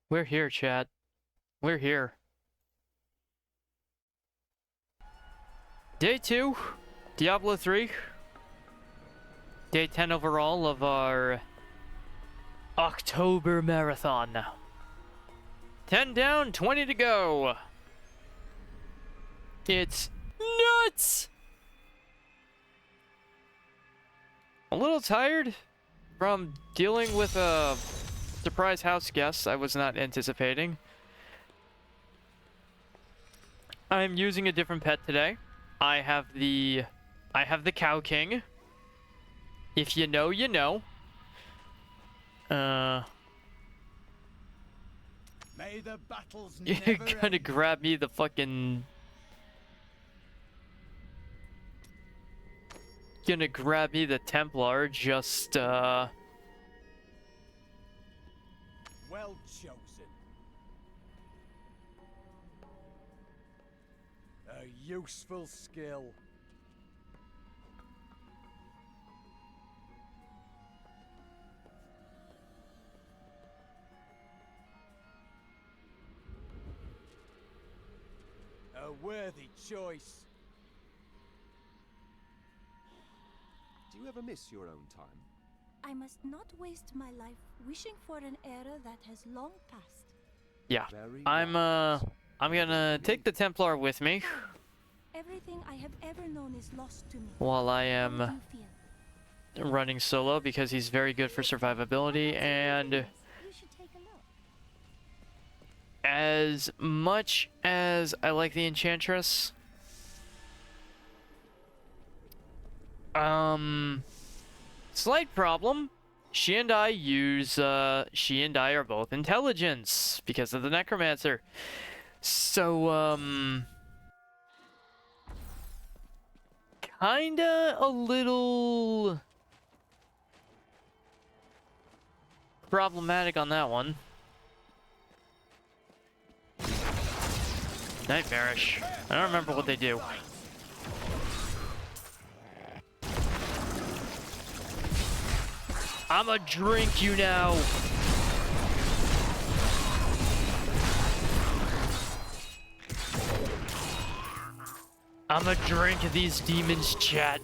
We're here, chat. We're here. Day 2, Diablo 3. Day 10 overall of our October marathon. 10 down, 20 to go. It's nuts! A little tired from dealing with a surprise house guest I was not anticipating. I'm using a different pet today. I have the Cow King. If you know, you know. May the battles You're never gonna end. grab me the fucking... Gonna grab me the Templar, just, Well chosen. A useful skill. A worthy choice. Do you ever miss your own time? I must not waste my life wishing for an era that has long passed. yeah. Very I'm gonna take the Templar with me Everything I have ever known is lost to me. while I How am do you feel? running solo because he's very good for survivability, and You should take a look. as much as I like the Enchantress, slight problem. She and I are both intelligence because of the Necromancer. So, kinda a little problematic on that one. Nightmarish. I don't remember what they do. I'ma drink you now. I'ma drink these demons, chat.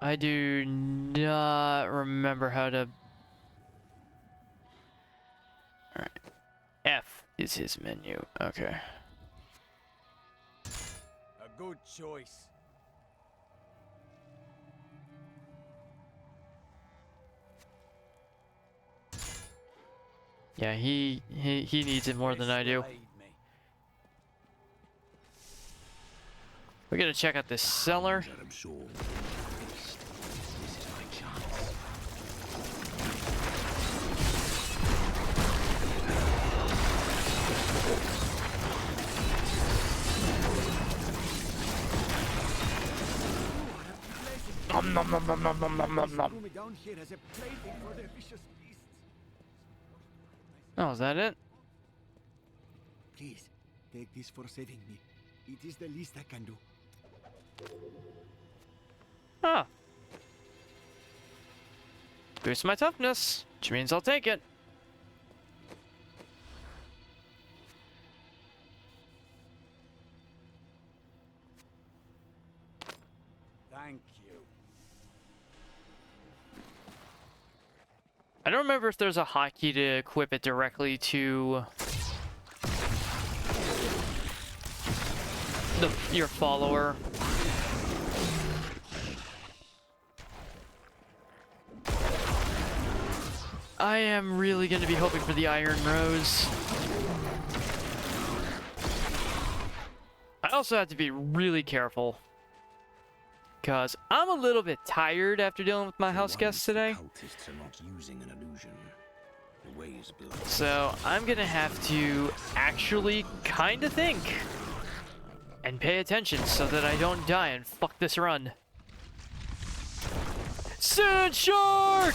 I do not remember how to... Alright. F is his menu. Okay. A good choice. Yeah, he needs it more than I do. This will aid me. We're gonna check out this cellar. I'm sure. This is my chance. Nom nom nom nom nom nom nom nom nom. Me down here as a plaything for their vicious beasts. Oh, is that it? Please, take this for saving me. It is the least I can do. Ah. Boost my toughness, which means I'll take it. Thank you. I don't remember if there's a hotkey to equip it directly to your follower. I am really going to be hoping for the Iron Rose. I also have to be really careful, because I'm a little bit tired after dealing with my house guests today. Cultists are not using an illusion. The way is blood. So I'm gonna have to actually kind of think and pay attention so that I don't die and fuck this run. Sand shark!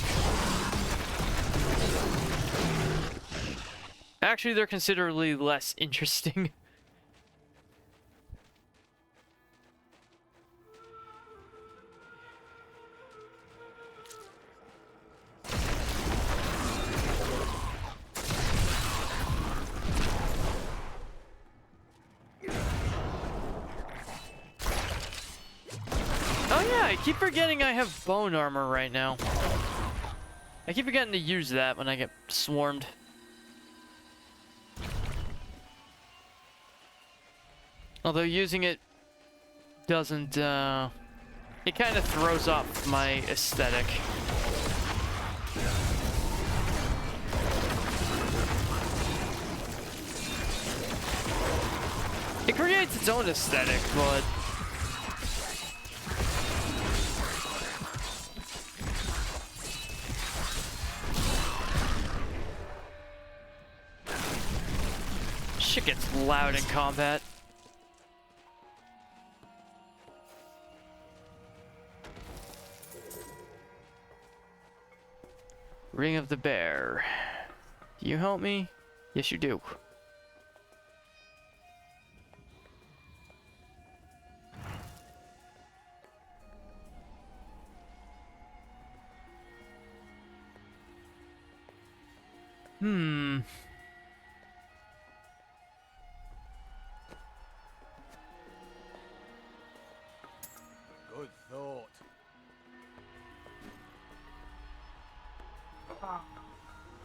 Actually, they're considerably less interesting. Oh yeah, I keep forgetting I have bone armor right now. I keep forgetting to use that when I get swarmed. Although using it doesn't, it kind of throws off my aesthetic. It creates its own aesthetic, but... shit gets loud in combat. Ring of the Bear. Do you help me? Yes, you do. Hmm. Good thought.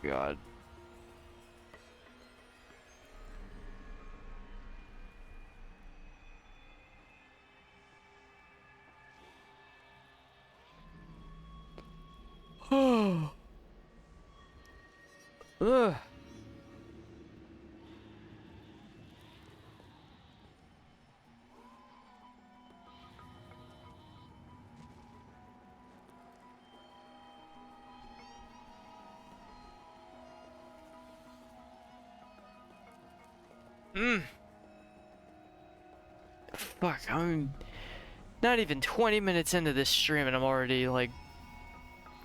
God. Oh. Ugh. Fuck, I'm not even 20 minutes into this stream and I'm already, like,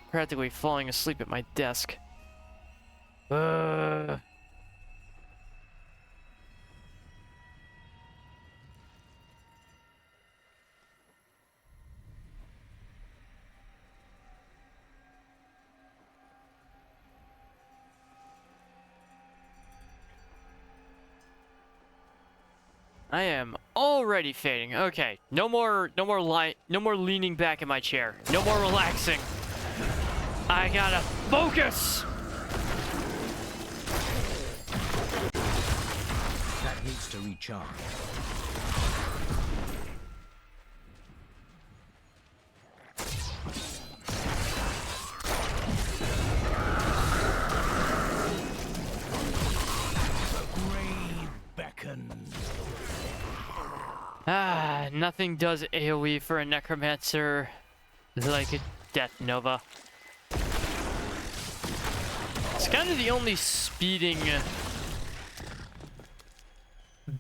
practically falling asleep at my desk. I am already fading. Okay, no more leaning back in my chair. No more relaxing. I gotta focus. That needs to recharge. The grave beckons. Ah, nothing does AoE for a necromancer like a death nova. It's kind of the only speeding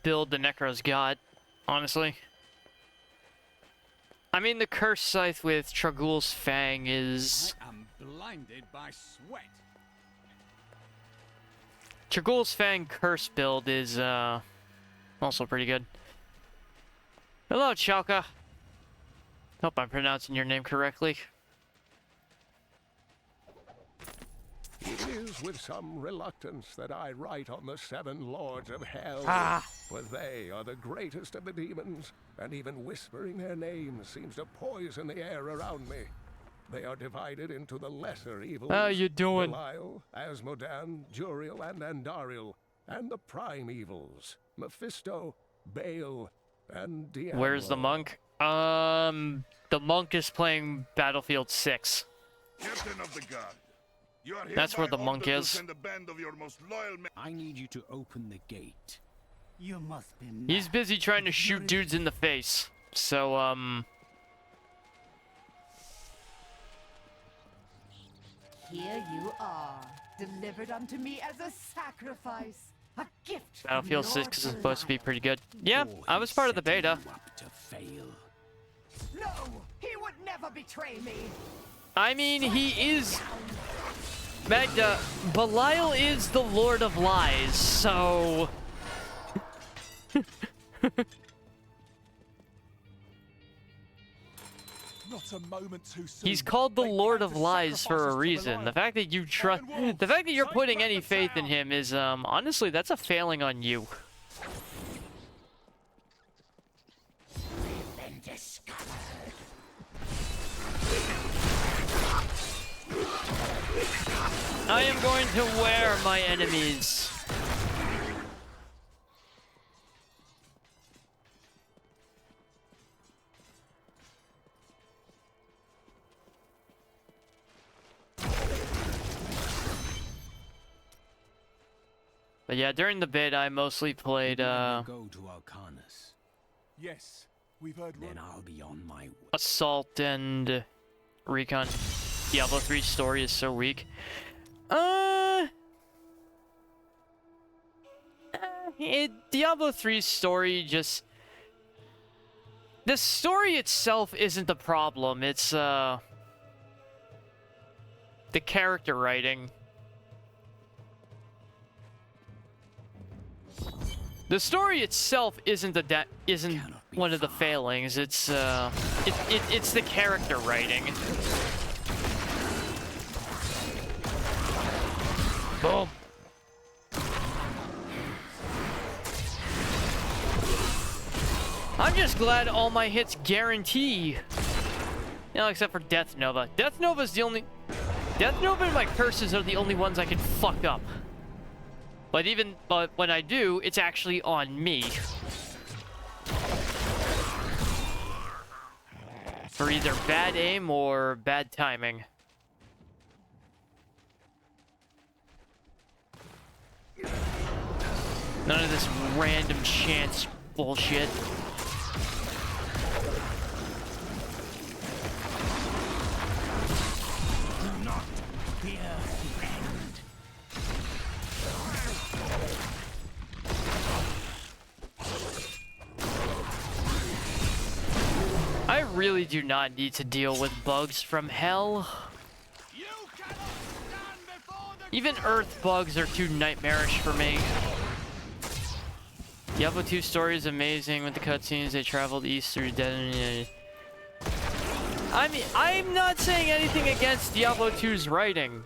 build the Necro's got, honestly. I mean, the Curse Scythe with Tragul's Fang is... I am blinded by sweat. Tragul's Fang Curse build is, also pretty good. Hello, Chalka. Hope I'm pronouncing your name correctly. It is with some reluctance that I write on the 7 lords of hell, for they are the greatest of the demons, and even whispering their names seems to poison the air around me. They are divided into the lesser evils. How you doing? Belial, Asmodan, Juriel, and Andariel, and the prime evils, Mephisto, Baal, and Diablo. Where's the monk? The monk is playing Battlefield 6. Captain of the guard. You are That's where the hereby monk ordered to is. send a band of your most loyal men. I need you to open the gate. You must be mad. He's busy trying to shoot dudes in the face. So, Here you are, delivered unto me as a sacrifice, a gift. from Battlefield your 6 is supposed to be blood. pretty good. Yeah, Or I he's was part of the setting beta. you up to fail. No, he would never betray me. I mean, he is... Magda, Belial is the Lord of Lies, so... Not a moment too soon. He's called the They Lord plan of to Lies for sacrifice a us to reason. Belial. The fact that you trust... Wolves, The fact that you're take putting back any the faith in town. him is, honestly, that's a failing on you. I am going to wear my enemies. But yeah, during the bid, I mostly played, Go to Arcanus. Yes, we've heard. Then I'll be on my way. Assault and Recon. Diablo 3 story is so weak. Diablo 3's story just... The story itself isn't the problem, it's, the character writing. The story itself isn't one of the failings. It's it's the character writing. Boom. I'm just glad all my hits guarantee. You know, except for Death Nova. Death Nova and my curses are the only ones I can fuck up. But when I do, it's actually on me. For either bad aim or bad timing. None of this random chance bullshit. Do not fear the end. I really do not need to deal with bugs from hell. Even Earth bugs are too nightmarish for me. Diablo 2 story is amazing with the cutscenes. They traveled east through dead. I mean, I'm not saying anything against Diablo 2's writing.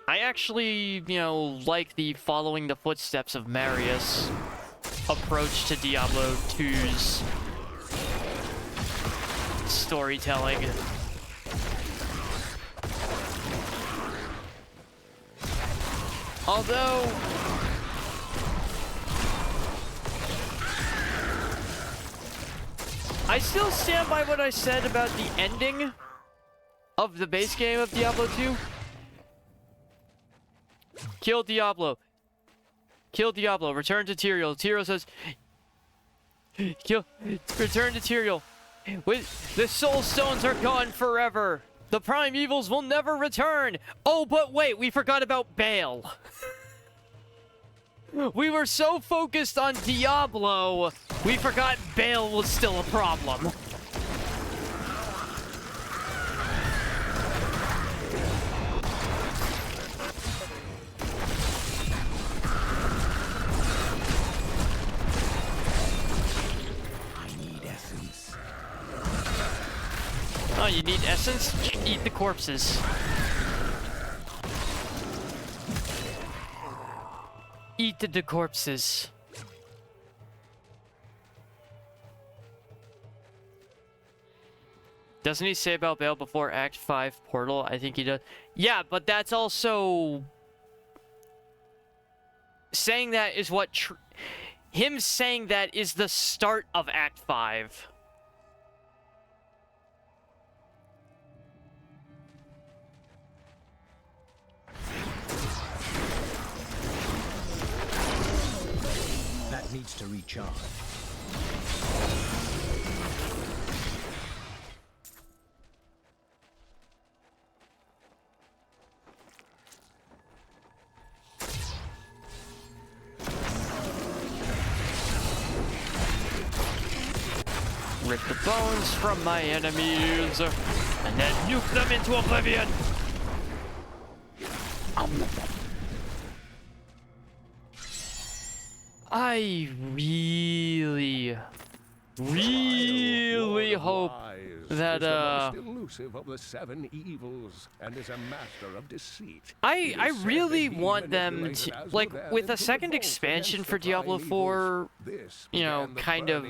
I actually, you know, like the following the footsteps of Marius approach to Diablo 2's storytelling. Although I still stand by what I said about the ending of the base game of Diablo 2. Kill Diablo. Kill Diablo. Return to Tyrael. Tyrael says, return to Tyrael. The soul stones are gone forever. The prime evils will never return. Oh, but wait, we forgot about Baal. We were so focused on Diablo, we forgot Baal was still a problem. Oh, you need essence? Eat the corpses. Eat the corpses. Doesn't he say about Baal before Act 5 Portal? I think he does. Yeah, but that's also... Saying that is what... Him saying that is the start of Act 5. That needs to recharge. Rip the bones from my enemies. And then nuke them into oblivion! I really hope that is the most elusive of the 7 evils and is a master of deceit. I really want them to, like, with a second expansion for Diablo 4, you know, kind of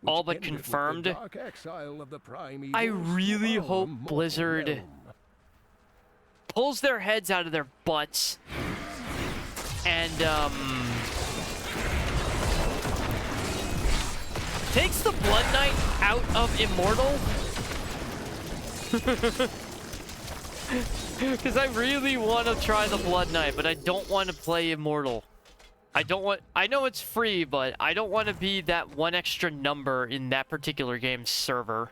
all but confirmed. I really hope Blizzard pulls their heads out of their butts and takes the Blood Knight out of Immortal. Because I really want to try the Blood Knight, but I don't want to play Immortal. I know it's free, but I don't want to be that one extra number in that particular game's server.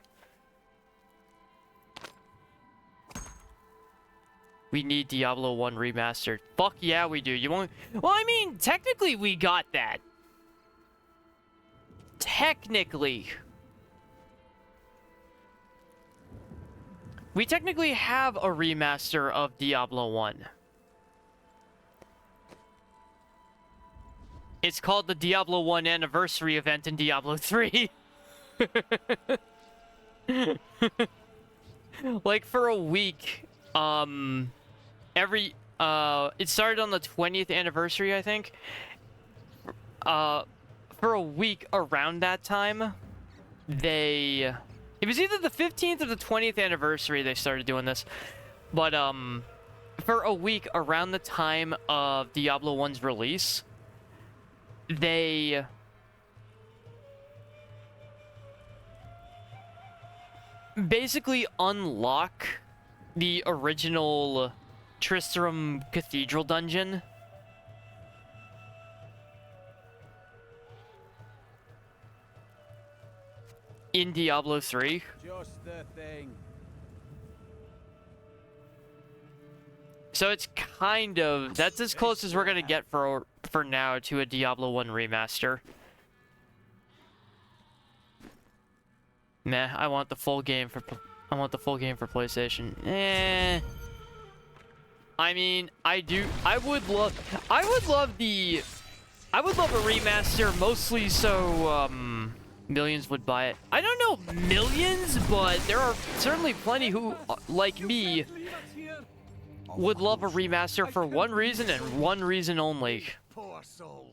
We need Diablo 1 remastered. Fuck yeah, we do. You won't... Well, I mean, technically we got that. Technically. We technically have a remaster of Diablo 1. It's called the Diablo 1 Anniversary Event in Diablo 3. Like, for a week, it started on the 20th anniversary, I think. For a week around that time, it was either the 15th or the 20th anniversary they started doing this. But, for a week around the time of Diablo 1's release, they basically unlock the original Tristram Cathedral dungeon. In Diablo 3. Just the thing. So it's kind of... That's as close as we're gonna get for now to a Diablo 1 remaster. Meh, I want the full game for PlayStation. Eh. I mean, I would love a remaster, mostly so millions would buy it. I don't know millions, but there are certainly plenty who, like me, would love a remaster for one reason and one reason only. Poor souls.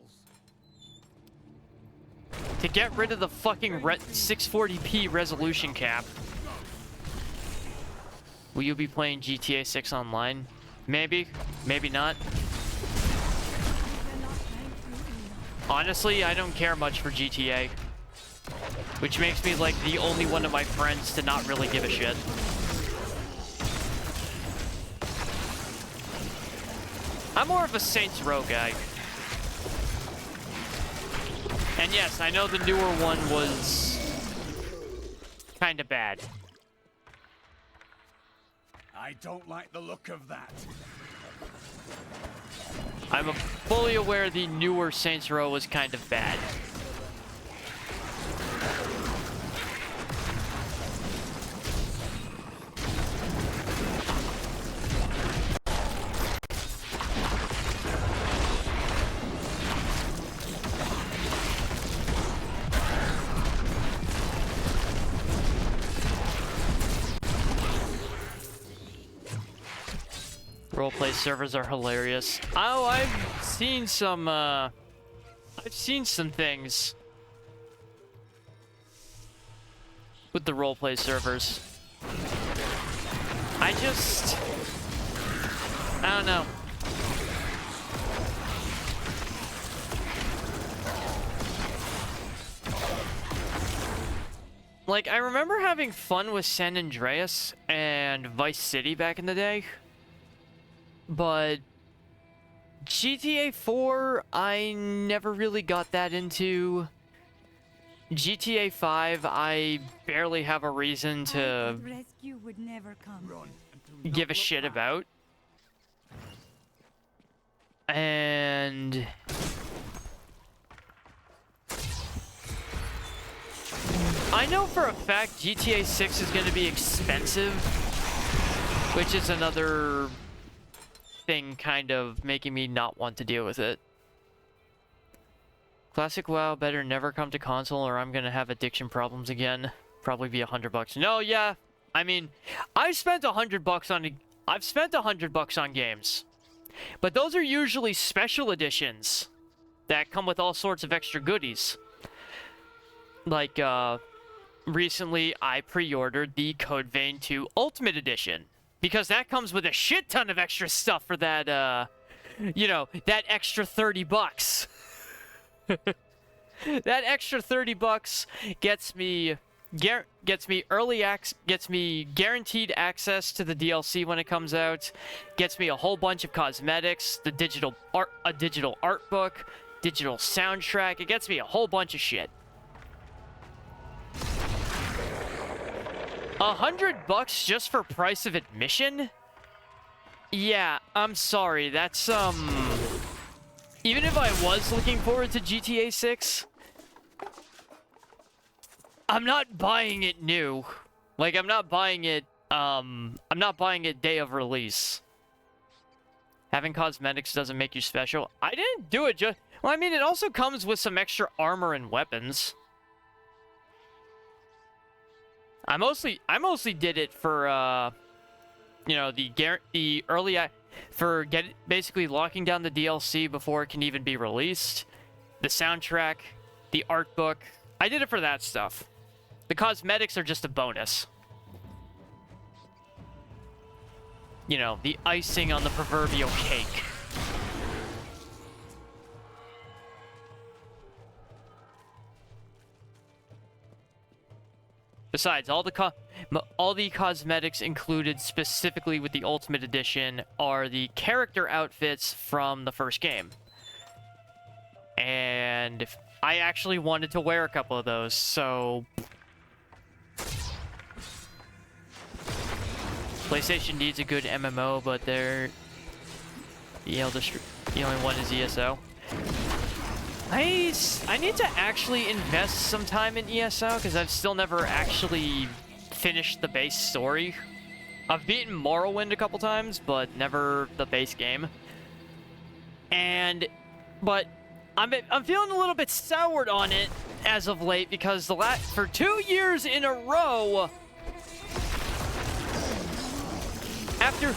To get rid of the fucking 640p resolution cap. Will you be playing GTA 6 online? Maybe. Maybe not. Honestly, I don't care much for GTA. Which makes me like the only one of my friends to not really give a shit. I'm more of a Saints Row guy. And yes, I know the newer one was kind of bad. I don't like the look of that. I'm fully aware the newer Saints Row was kind of bad. Roleplay servers are hilarious. Oh, I've seen some things with the roleplay servers. I don't know. Like, I remember having fun with San Andreas and Vice City back in the day. But GTA 4, I never really got that into. GTA 5, I barely have a reason to Rescue would never come. give a shit about. And I know for a fact GTA 6 is going to be expensive, which is another thing kind of making me not want to deal with it. Classic WoW better never come to console or I'm going to have addiction problems again. Probably be $100. No, yeah. I mean, I've spent $100 on games. But those are usually special editions that come with all sorts of extra goodies. Like, recently I pre-ordered the Code Vein 2 Ultimate Edition. Because that comes with a shit ton of extra stuff for that, you know, that extra $30. That extra $30 gets me guaranteed access to the DLC when it comes out, gets me a whole bunch of cosmetics, a digital art book, digital soundtrack. It gets me a whole bunch of shit. $100 just for price of admission? Yeah, I'm sorry. That's even if I was looking forward to GTA 6, I'm not buying it new. Like, I'm not buying it day of release. Having cosmetics doesn't make you special. I didn't do it just... Well, I mean, it also comes with some extra armor and weapons. I mostly did it for, you know, the early... for basically locking down the DLC before it can even be released. The soundtrack, the art book. I did it for that stuff. The cosmetics are just a bonus. You know, the icing on the proverbial cake. Besides, all the cosmetics included specifically with the Ultimate Edition are the character outfits from the first game. And I actually wanted to wear a couple of those, so... PlayStation needs a good MMO, but the only one is ESO. I need to actually invest some time in ESO, because I've still never actually finished the base story. I've beaten Morrowind a couple times, but never the base game. But I'm feeling a little bit soured on it as of late, because for 2 years in a row, after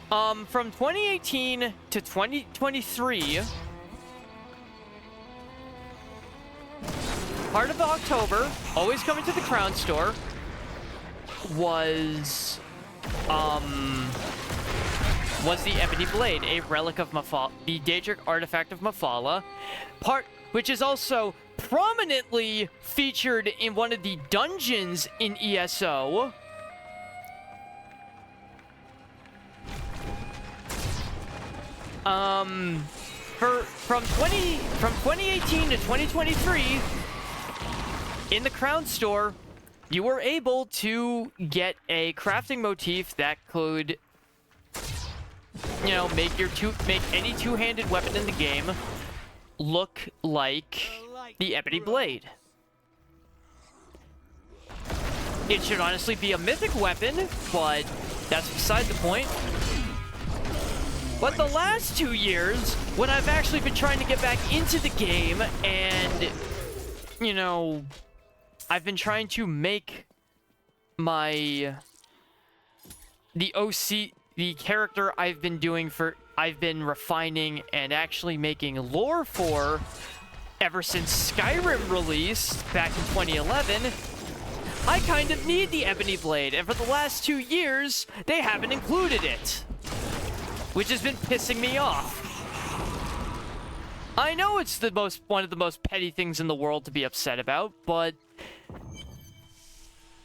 from 2018 to 2023, part of October, always coming to the Crown Store, was the Ebony Blade, a relic of Mafala, the Daedric artifact of Mafala, which is also prominently featured in one of the dungeons in ESO. From 2018 to 2023, in the Crown Store, you were able to get a crafting motif that could, you know, make any two-handed weapon in the game look like the Ebony Blade. It should honestly be a mythic weapon, but that's beside the point. But the last 2 years, when I've actually been trying to get back into the game and, you know, I've been trying to make the character I've been refining and actually making lore for ever since Skyrim released back in 2011, I kind of need the Ebony Blade, and for the last 2 years, they haven't included it, which has been pissing me off. I know it's one of the most petty things in the world to be upset about, but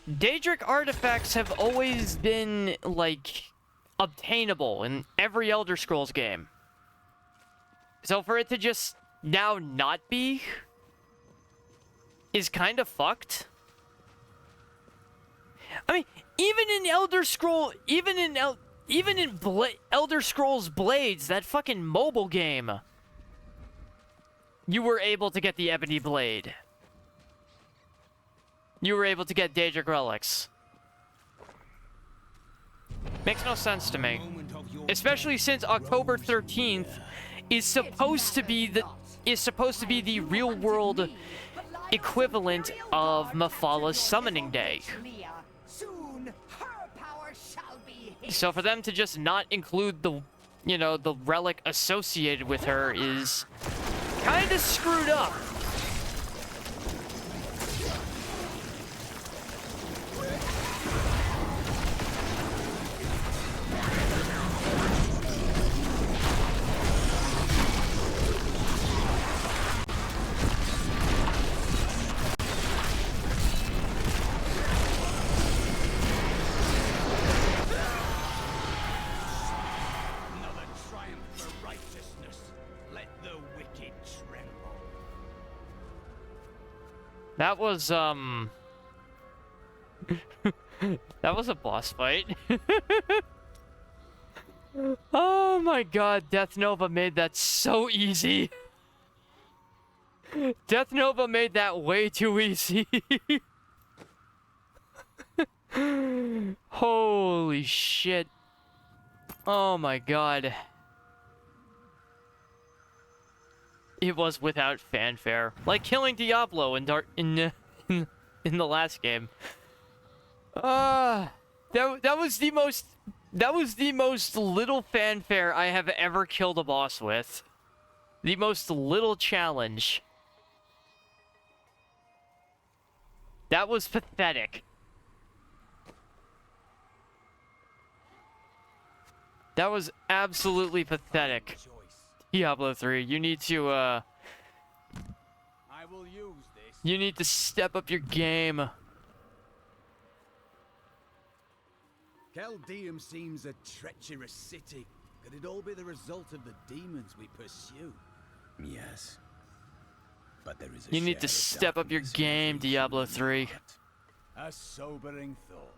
Daedric artifacts have always been, like, obtainable in every Elder Scrolls game. So for it to just now not be is kind of fucked. I mean, even in Elder Scrolls Blades, that fucking mobile game, you were able to get the Ebony Blade. you were able to get Daedric relics. Makes no sense to me. Especially since October 13th is supposed to be the real world equivalent of Mephalah's summoning day. Soon her power shall be his. So for them to just not include the, you know, the relic associated with her is kind of screwed up. Another triumph for righteousness. Let the wicked tremble. That was, that was a boss fight. Oh my god, Death Nova made that so easy. Death Nova made that way too easy. Holy shit. Oh my god. It was without fanfare. Like killing Diablo in in the last game. That was the most little fanfare I have ever killed a boss with. The most little challenge. That was pathetic. That was absolutely pathetic. Diablo 3, you need to, I will use this. you need to step up your game. Chaldeum seems a treacherous city. Could it all be the result of the demons we pursue? Yes. But there is You need to step up your game, Diablo 3. A sobering thought.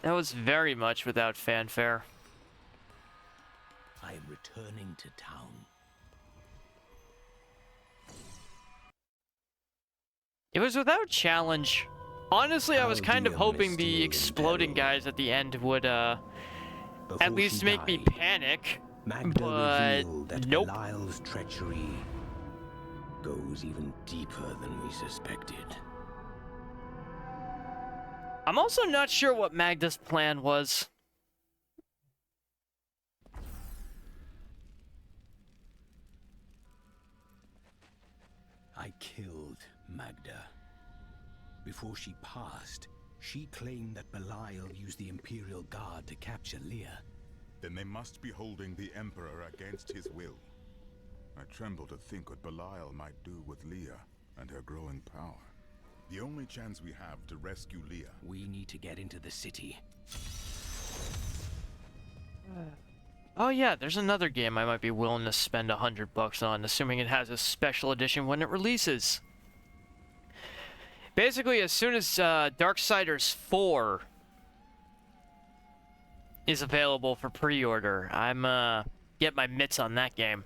That was very much without fanfare. I am returning to town. It was without challenge. Honestly, I was kind of Chaldeum hoping is the still in exploding peril. guys at the end would, at Before least she make me died, panic. Magda But revealed that nope. Belial's treachery goes even deeper than we suspected. I'm also not sure what Magda's plan was. I killed Magda. Before she passed, she claimed that Belial used the Imperial Guard to capture Leah. Then they must be holding the Emperor against his will. I tremble to think what Belial might do with Leah and her growing power. The only chance we have to rescue Leah. We need to get into the city. Oh yeah, there's another game I might be willing to spend $100 on, assuming it has a special edition when it releases. Basically, as soon as Darksiders 4 is available for pre-order, I'm get my mitts on that game.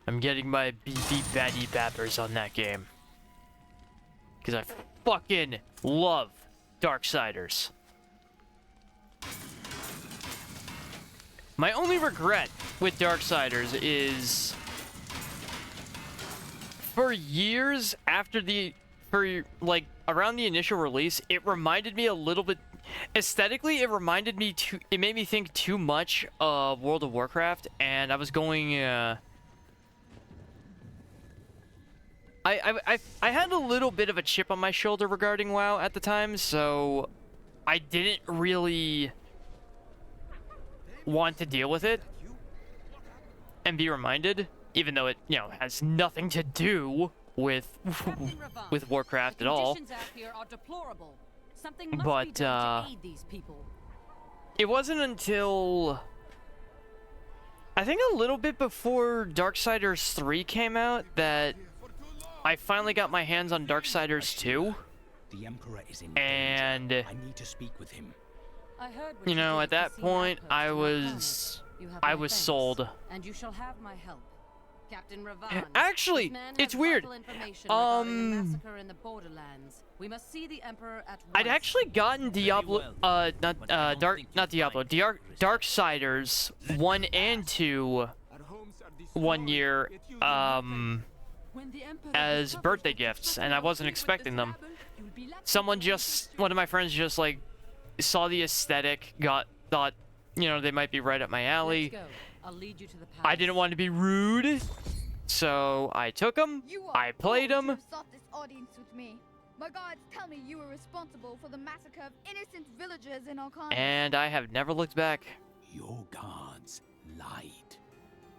I'm getting my beefy batty bappers on that game. Because I fucking love Darksiders. My only regret with Darksiders is for years after like around the initial release, it reminded me a little bit aesthetically, it made me think too much of World of Warcraft, and I was going I had a little bit of a chip on my shoulder regarding WoW at the time, so I didn't really want to deal with it and be reminded, even though it, you know, has nothing to do with Captain Ravan, with Warcraft the at all. conditions out here are deplorable. Something must But, be done to aid these people. It wasn't until I think a little bit before Darksiders 3 came out that I finally got my hands on Darksiders 2. The Emperor is in And danger. I need to speak with him. I heard what you know, did at that the point, Sea I Outpost in our was planet. You have I my was thanks, sold. And you shall have my help. Captain Ravan. Actually, this man it's has weird. vital information regarding the massacre in the Borderlands. We must see the Emperor at once. I'd actually gotten Diablo, not Diablo, Darksiders 1 and 2 one year, as birthday gifts, and I wasn't expecting them. One of my friends just like saw the aesthetic, thought, you know, they might be right up my alley. Let's go. I'll lead you to the I didn't want to be rude, so I took them, I played them. You have sought this audience with me. My gods tell me you were responsible for the massacre of innocent villagers in Arcana. And I have never looked back. Your guards lied.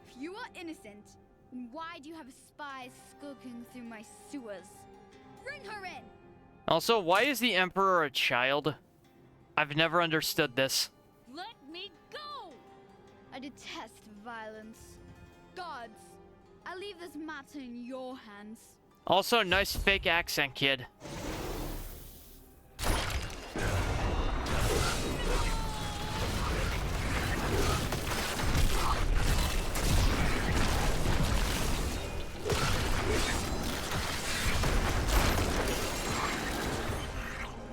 If you are innocent, then why do you have spies skulking through my sewers? Bring her in! Also, why is the Emperor a child? I've never understood this. Let me go! I detest violence. Gods, I leave this matter in your hands. Also, nice fake accent, kid.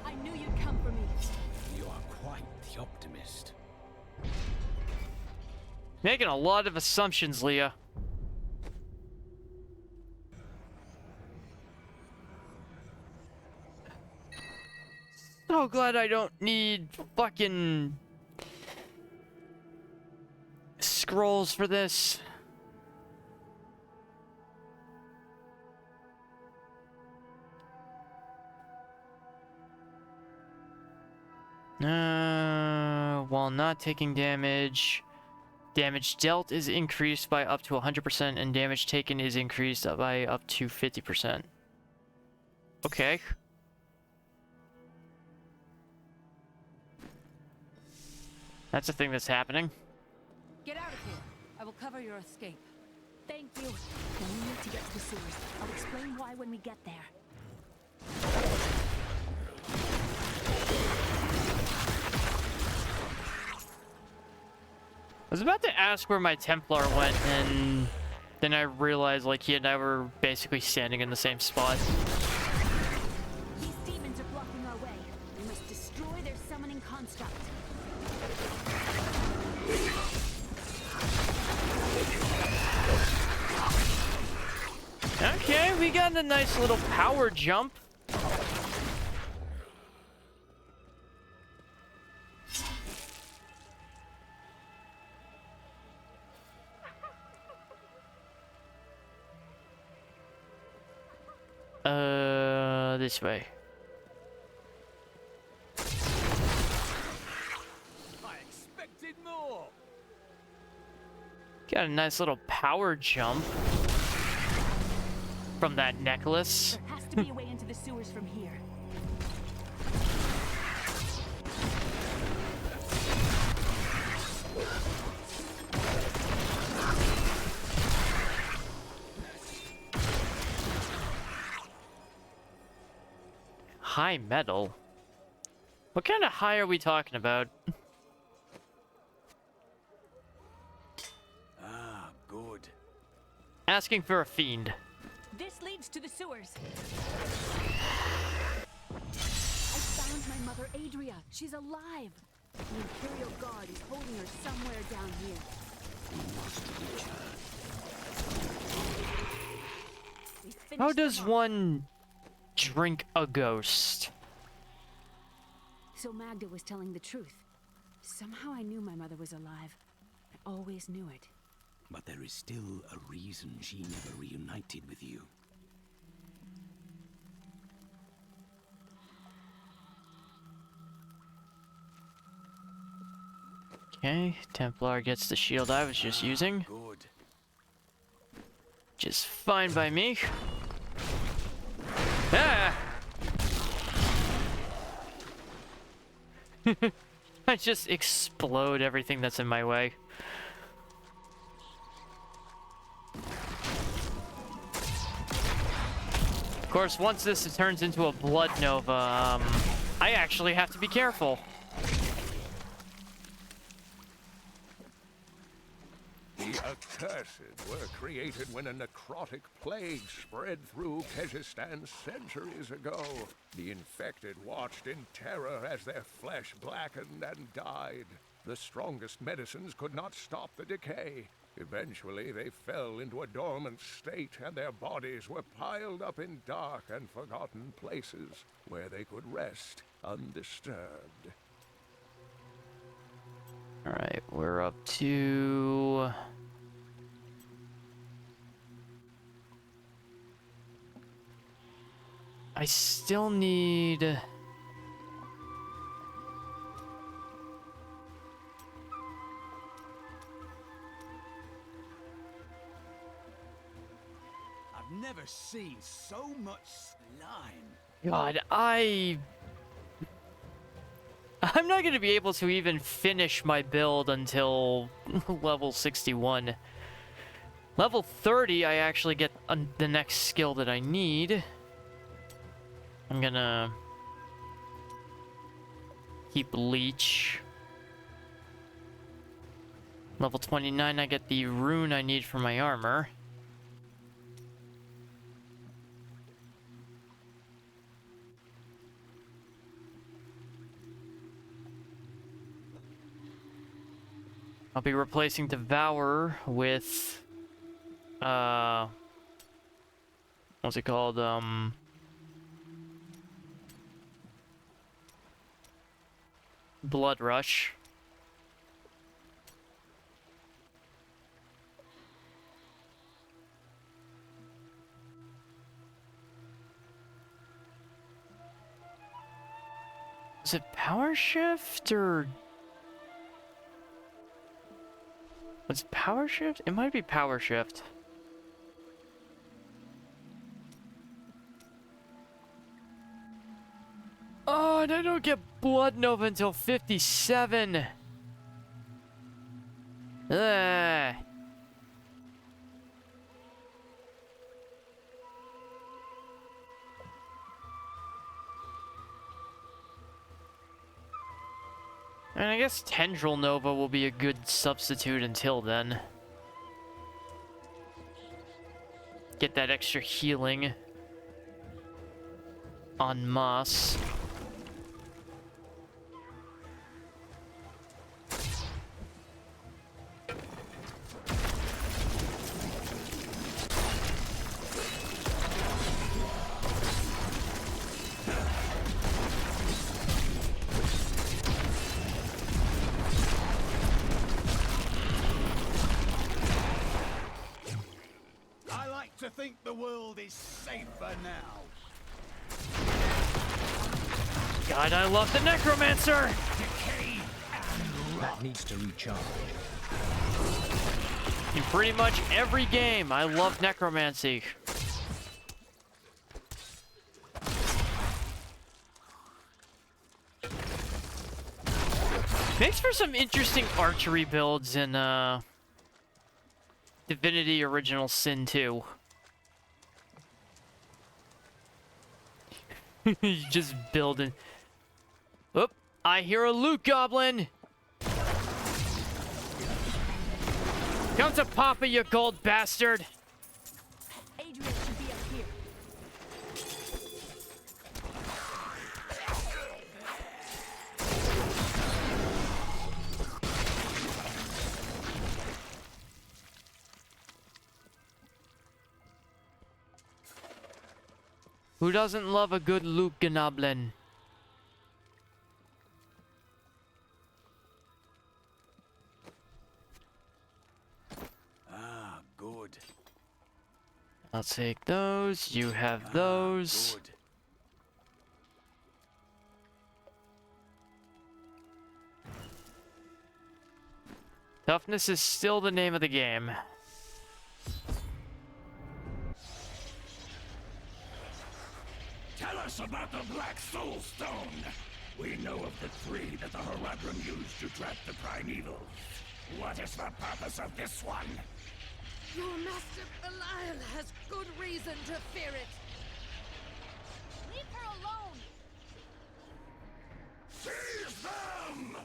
I knew you'd come for me. You are quite the optimist. Making a lot of assumptions, Leah. So glad I don't need fucking scrolls for this. While not taking damage, damage dealt is increased by up to 100%, and damage taken is increased by up to 50%. Okay. That's a thing that's happening. Get out of here. I will cover your escape. Thank you. Now we need to get to the sewers. I'll explain why when we get there. I was about to ask where my Templar went, and then I realized, like, he and I were basically standing in the same spot. These demons are blocking our way. We must destroy their summoning construct. Okay, we got a nice little power jump. This way. I expected more. Got a nice little power jump from that necklace. There has to be a way into the sewers from here. High metal? What kind of high are we talking about? Ah, good. Asking for a fiend. This leads to the sewers. I found my mother, Adria. She's alive. The Imperial Guard is holding her somewhere down here. We finished How does them off. one drink a ghost? So Magda was telling the truth. Somehow I knew my mother was alive. I always knew it. But there is still a reason she never reunited with you. Okay, Templar gets the shield I was just using. Good. Which is fine by me. Ah! I just explode everything that's in my way. Of course, once this turns into a blood nova, I actually have to be careful. The accursed were created when a necrotic plague spread through Kyrgyzstan centuries ago. The infected watched in terror as their flesh blackened and died. The strongest medicines could not stop the decay. Eventually, they fell into a dormant state, and their bodies were piled up in dark and forgotten places where they could rest undisturbed. Alright, we're up to... I still need... I've never seen so much slime. God, I'm not gonna be able to even finish my build until level 61. Level 30, I actually get the next skill that I need. I'm gonna keep Leech. Level 29, I get the rune I need for my armor. I'll be replacing Devour with, what's it called, Blood Rush. Is it Power Shift or... Was it Power Shift? It might be Power Shift. Oh, and I don't get Blood Nova until 57. Ugh. And I guess Tendril Nova will be a good substitute until then. Get that extra healing en masse. To think the world is safer now. God, I love the Necromancer! That needs to recharge. In pretty much every game, I love Necromancy. Makes for some interesting archery builds in, Divinity Original Sin 2. Just building. Oop, I hear a loot goblin. Come to Papa, you gold bastard. Adrian should be up here. Who doesn't love a good loot goblin? Ah, good. I'll take those. You have those. Good. Toughness is still the name of the game. us about the Black Soul Stone. We know of the three that the Horadrim used to trap the Primevals. What is the purpose of this one? Your master Belial has good reason to fear it. Leave her alone! Seize them!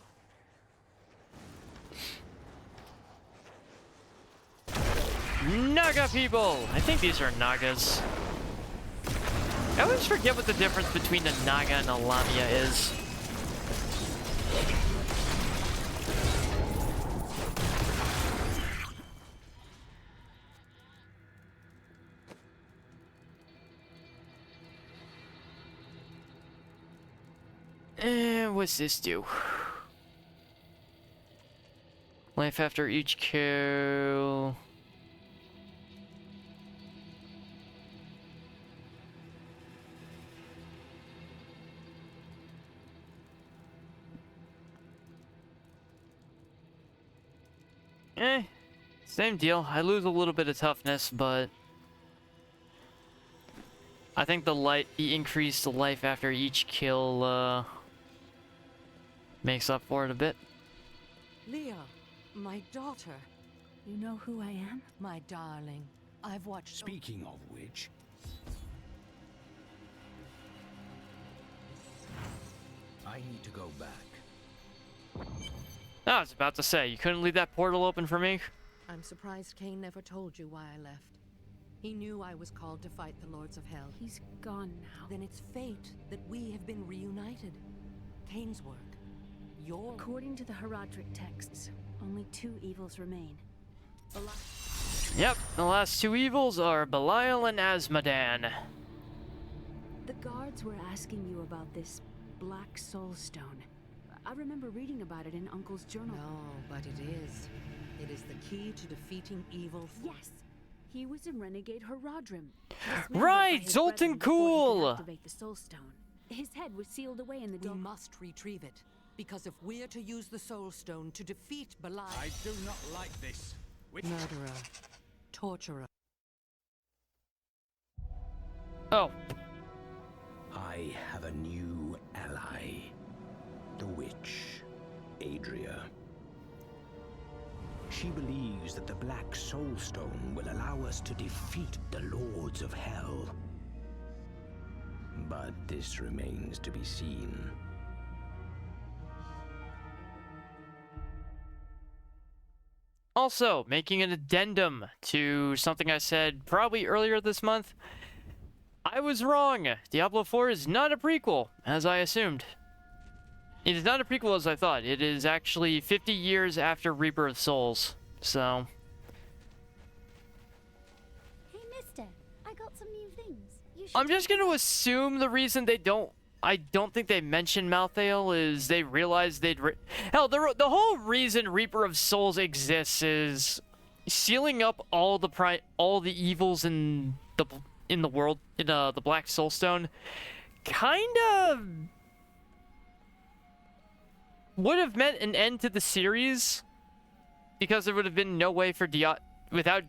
Naga people! I think these are Nagas. I always forget what the difference between a Naga and a Lamia is. What's this do? Life after each kill. Same deal. I lose a little bit of toughness, but I think the increased life after each kill makes up for it a bit. Leah, my daughter. You know who I am? My darling. I've watched... Speaking of which... I need to go back. I was about to say, you couldn't leave that portal open for me? I'm surprised Cain never told you why I left. He knew I was called to fight the Lords of Hell. He's gone now. Then it's fate that we have been reunited. Cain's work. Your... According to the Horadric texts, only 2 evils remain. Yep, the last 2 evils are Belial and Asmodan. The guards were asking you about this Black Soul Stone. I remember reading about it in Uncle's journal. No, but it is. It is the key to defeating evil. Yes! He was a renegade Horadrim. Right! Zoltan Cool! Activate the Soul Stone. His head was sealed away in the We must retrieve it. Because if we're to use the Soul Stone to defeat Belial... I do not like this. Murderer. Torturer. Oh. I have a new ally. The witch, Adria. She believes that the Black Soul Stone will allow us to defeat the Lords of Hell. But this remains to be seen. Also, making an addendum to something I said probably earlier this month. I was wrong. Diablo 4 is not a prequel, as I assumed. It is not a prequel as I thought. It is actually 50 years after Rebirth Souls. So... Hey, mister, I got some new things. I'm just going to assume the reason they don't... I don't think they mentioned Malthael is they realized they'd... Hell, the whole reason Reaper of Souls exists is sealing up all the evils in the world, in the Black Soul Stone. Kind of... would have meant an end to the series, because there would have been no way for without,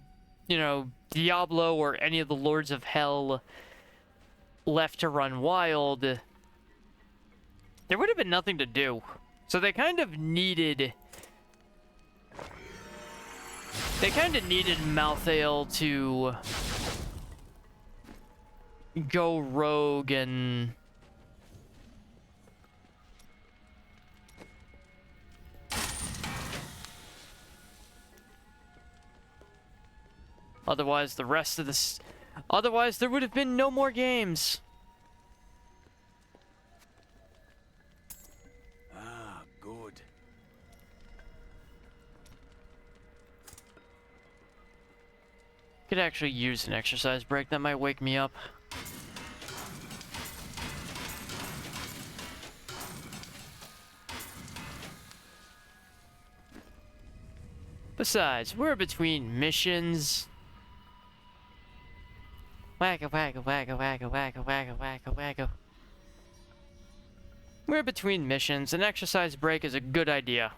you know, Diablo or any of the Lords of Hell left to run wild, there would have been nothing to do. So they kind of needed Malthael to go rogue and otherwise the rest of this... Otherwise there would have been no more games. Ah, good. Could actually use an exercise break. That might wake me up. Besides, we're between missions. Wacka wacka wacka wacka wacka wacka wacka wacka. We're between missions. An exercise break is a good idea.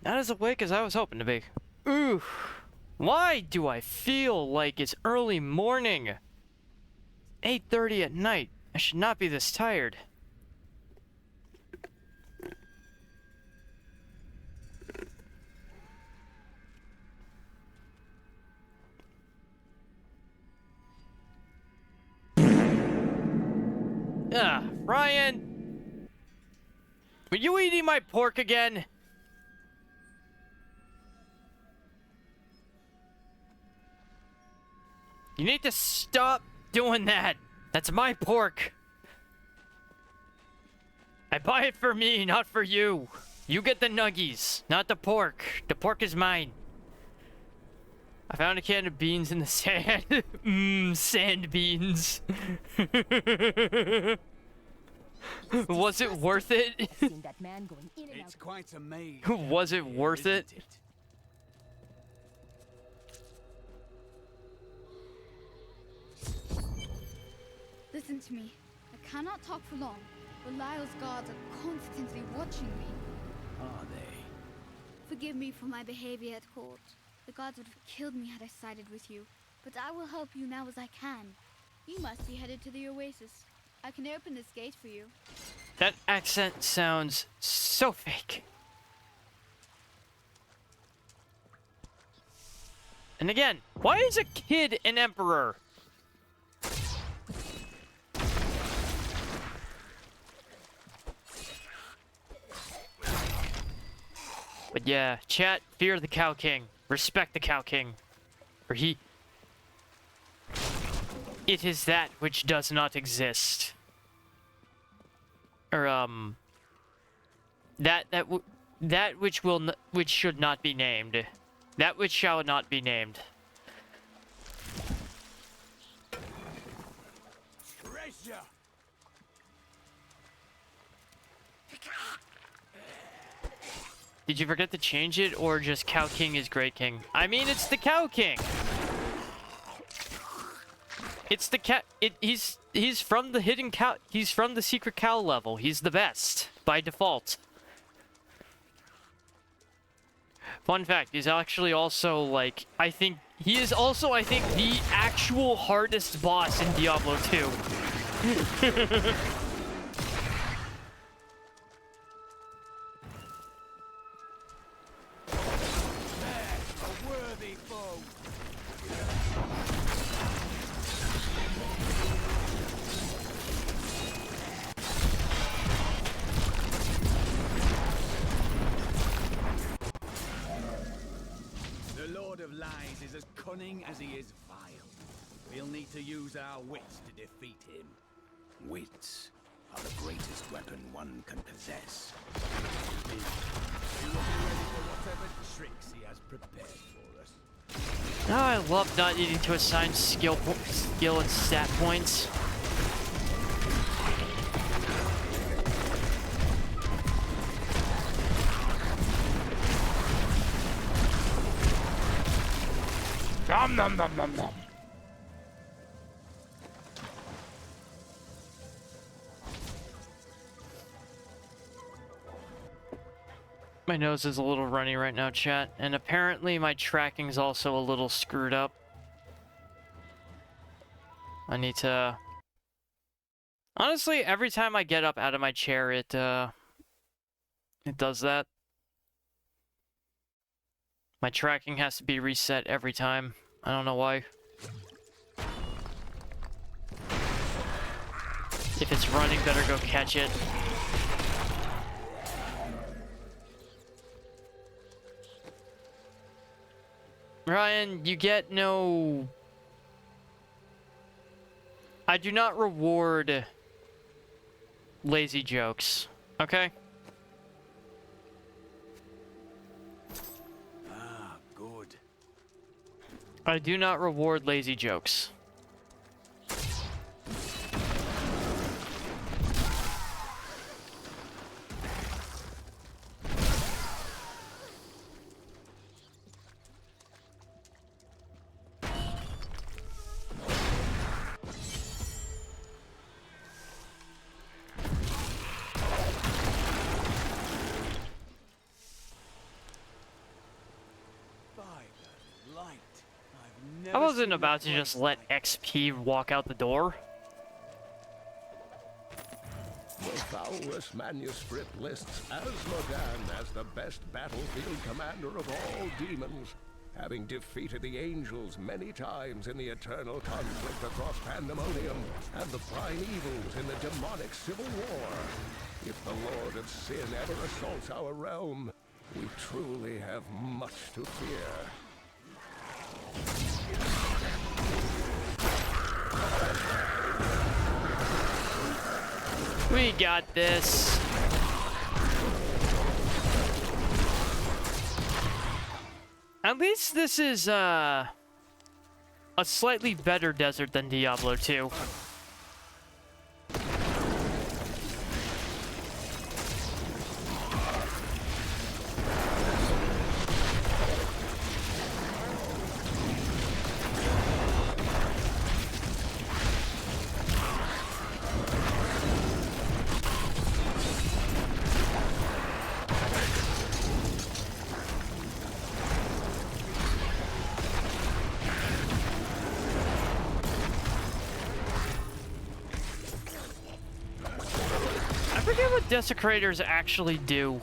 Not as awake as I was hoping to be. Ooh. Why do I feel like it's early morning? 8:30 at night. I should not be this tired. Ryan! Were you eating my pork again? You need to stop doing that. That's my pork. I buy it for me, not for you. You get the nuggies, not the pork. The pork is mine. I found a can of beans in the sand. Sand beans. Was it worth it? It's quite amazing. Was it worth it? Listen to me. I cannot talk for long. Belial's guards are constantly watching me. Are they? Forgive me for my behavior at court. The guards would have killed me had I sided with you. But I will help you now as I can. You must be headed to the oasis. I can open this gate for you. That accent sounds so fake. And again, why is a kid an emperor? But yeah, chat, fear the Cow King. Respect the Cow King. For it is that which does not exist. Or, that which should not be named. That which shall not be named. Treasure. Did you forget to change it, or just Cow King is Great King? I mean, it's the Cow King. It's the cat. He's from the hidden cow. He's from the secret cow level. He's the best by default. Fun fact: he's actually also like he is also the actual hardest boss in Diablo 2. Cunning as he is vile. We'll need to use our wits to defeat him. Wits are the greatest weapon one can possess. We will be ready for whatever tricks he has prepared for us. Oh, I love not needing to assign skill and stat points. Nom nom nom nom nom. My nose is a little runny right now, chat, and apparently my tracking's also a little screwed up. I need to... Honestly, every time I get up out of my chair, it does that. My tracking has to be reset every time. I don't know why. If it's running, better go catch it. Ryan, you get no... I do not reward lazy jokes, okay? I do not reward lazy jokes. I wasn't about to just let XP walk out the door. The foulest manuscript lists Asmodan as the best battlefield commander of all demons, having defeated the angels many times in the eternal conflict across Pandemonium and the primeval in the demonic civil war. If the Lord of Sin ever assaults our realm, we truly have much to fear. We got this. At least this is a slightly better desert than Diablo 2. I forget what desecrators actually do.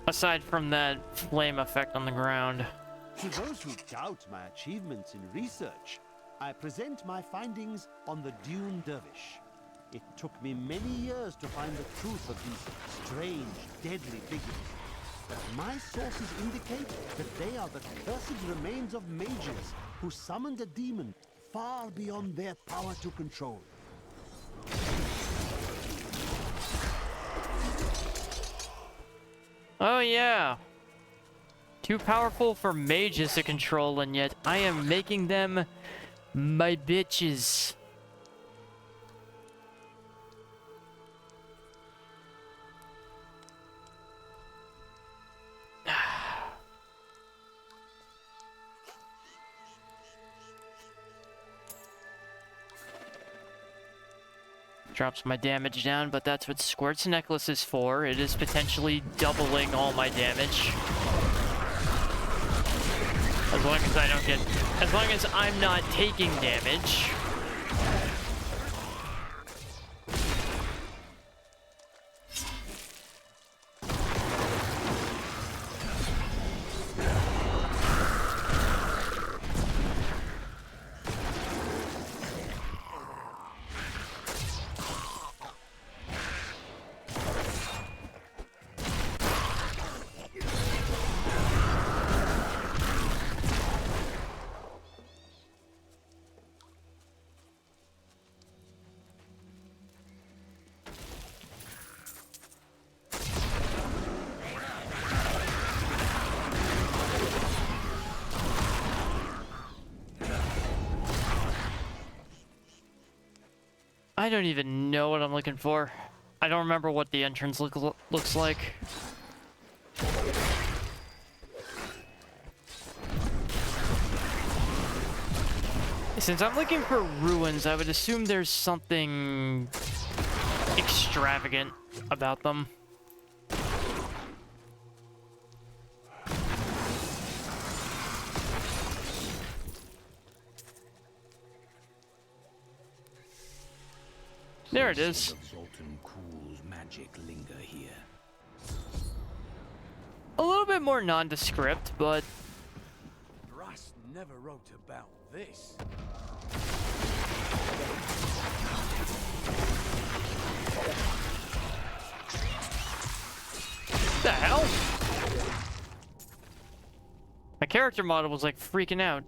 Aside from that flame effect on the ground. To those who doubt my achievements in research, I present my findings on the Dune Dervish. It took me many years to find the truth of these strange, deadly figures. But my sources indicate that they are the cursed remains of mages who summoned a demon far beyond their power to control. Oh yeah. Too powerful for mages to control, and yet I am making them my bitches. Drops my damage down, but that's what Squirt's necklace is for. It is potentially doubling all my damage. As long as I don't get... As long as I'm not taking damage. I don't even know what I'm looking for. I don't remember what the entrance looks like. Since I'm looking for ruins, I would assume there's something extravagant about them. There it is. Zoltan Kuhl's magic linger here. A little bit more nondescript, but Brass never wrote about this. what the hell? My character model was like freaking out.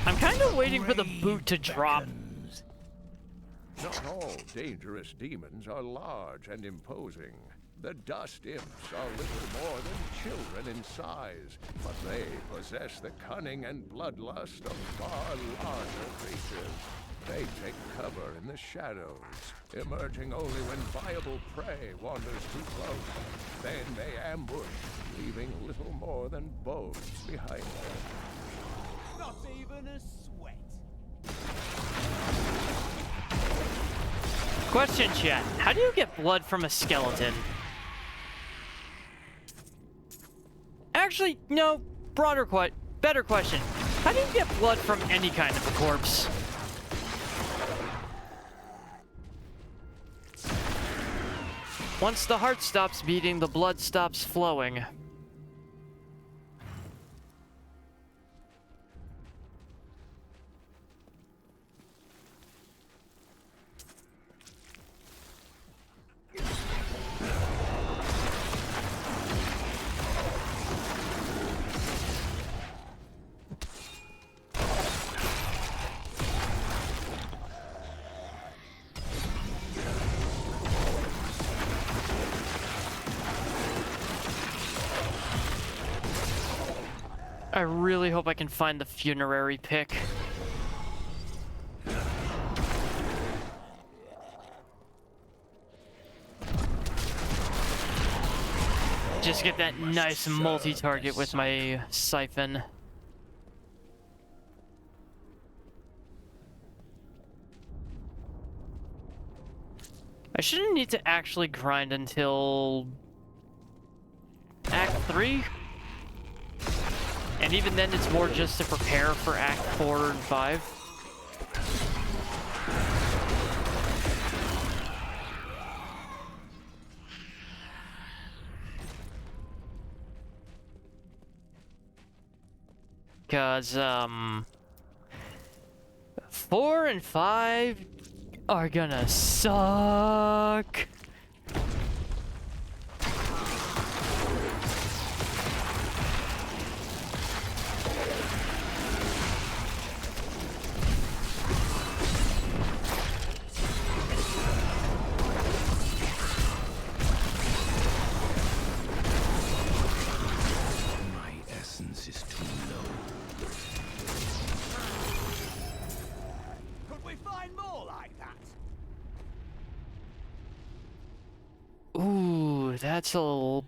I'm kind of waiting for the boot to drop. Not all dangerous demons are large and imposing. The dust imps are little more than children in size, but they possess the cunning and bloodlust of far larger creatures. They take cover in the shadows, emerging only when viable prey wanders too close. Then they ambush, leaving little more than bones behind them. Not even even a sweat. Question, chat. How do you get blood from a skeleton? Actually, no. Better question. How do you get blood from any kind of a corpse? Once the heart stops beating, the blood stops flowing. I really hope I can find the funerary pick. Just get that nice multi-target with my siphon. I shouldn't need to actually grind until Act 3. And even then, it's more just to prepare for Act 4 and 5. Because, 4 and 5 are gonna suck. That's a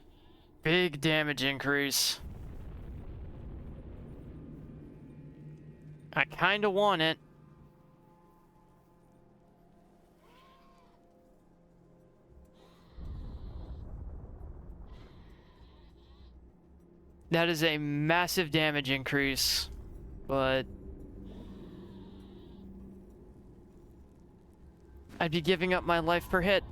big damage increase. I kinda want it. That is a massive damage increase, but I'd be giving up my life per hit.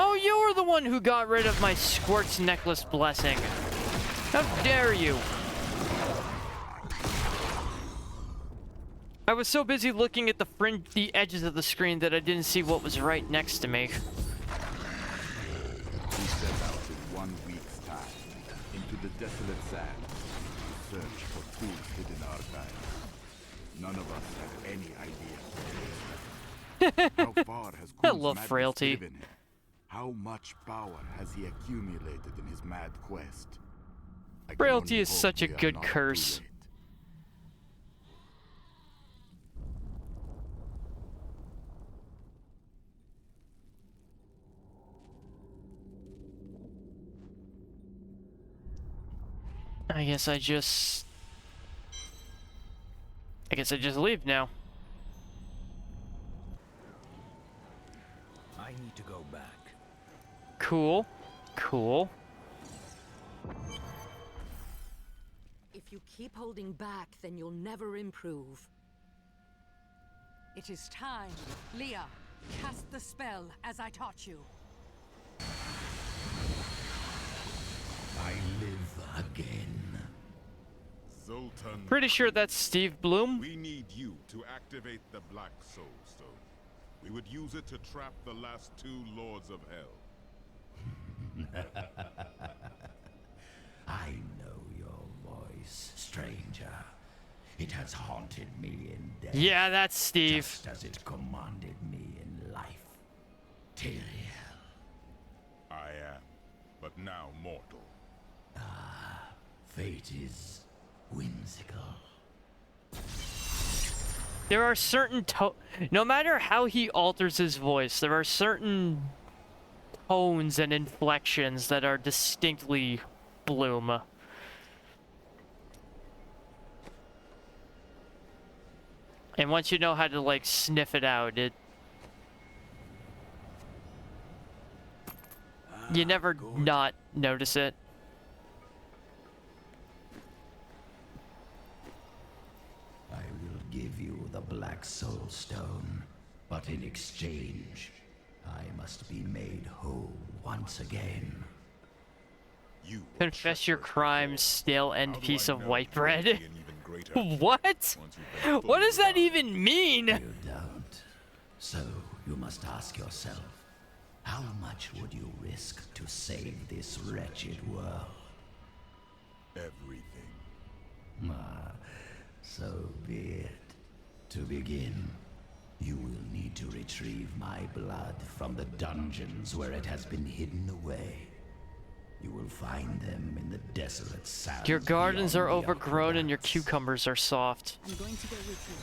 Oh, you're the one who got rid of my Squirt's Necklace Blessing. How dare you? I was so busy looking at the edges of the screen that I didn't see what was right next to me. We set out in 1 week's time into the desolate sands to search for tools hidden archives. None of us had any idea. How far has I Kun's love madness frailty. driven him? How much power has he accumulated in his mad quest? I can Frailty only is hope such a we are good not too curse. late. I guess I just leave now. I need to go back. Cool. Cool. If you keep holding back, then you'll never improve. It is time. Leah, cast the spell as I taught you. I live again. Zoltan, Pretty sure that's Steve Bloom. we need you to activate the Black Soul Stone. We would use it to trap the last 2 Lords of Hell. I know your voice, stranger. It has haunted me in death. Yeah, that's Steve. Just as it commanded me in life. Tyrael. I am, but now mortal. Fate is whimsical. There are certain no matter how he alters his voice, there are certain tones and inflections that are distinctly Bloom. And once you know how to, like, sniff it out, you never not notice it. I will give you the Black Soul Stone, but in exchange, I must be made whole once again. You Confess your crimes, stale end piece of white bread. What? What does that even mean? You don't. So you must ask yourself, how much would you risk to save this wretched world? Everything. Ah, so be it. To begin, you will need to retrieve my blood from the dungeons where it has been hidden away. You will find them in the desolate sands. Your gardens are beyond the overgrown and your Aqueducts. cucumbers are soft. I'm going to go with you.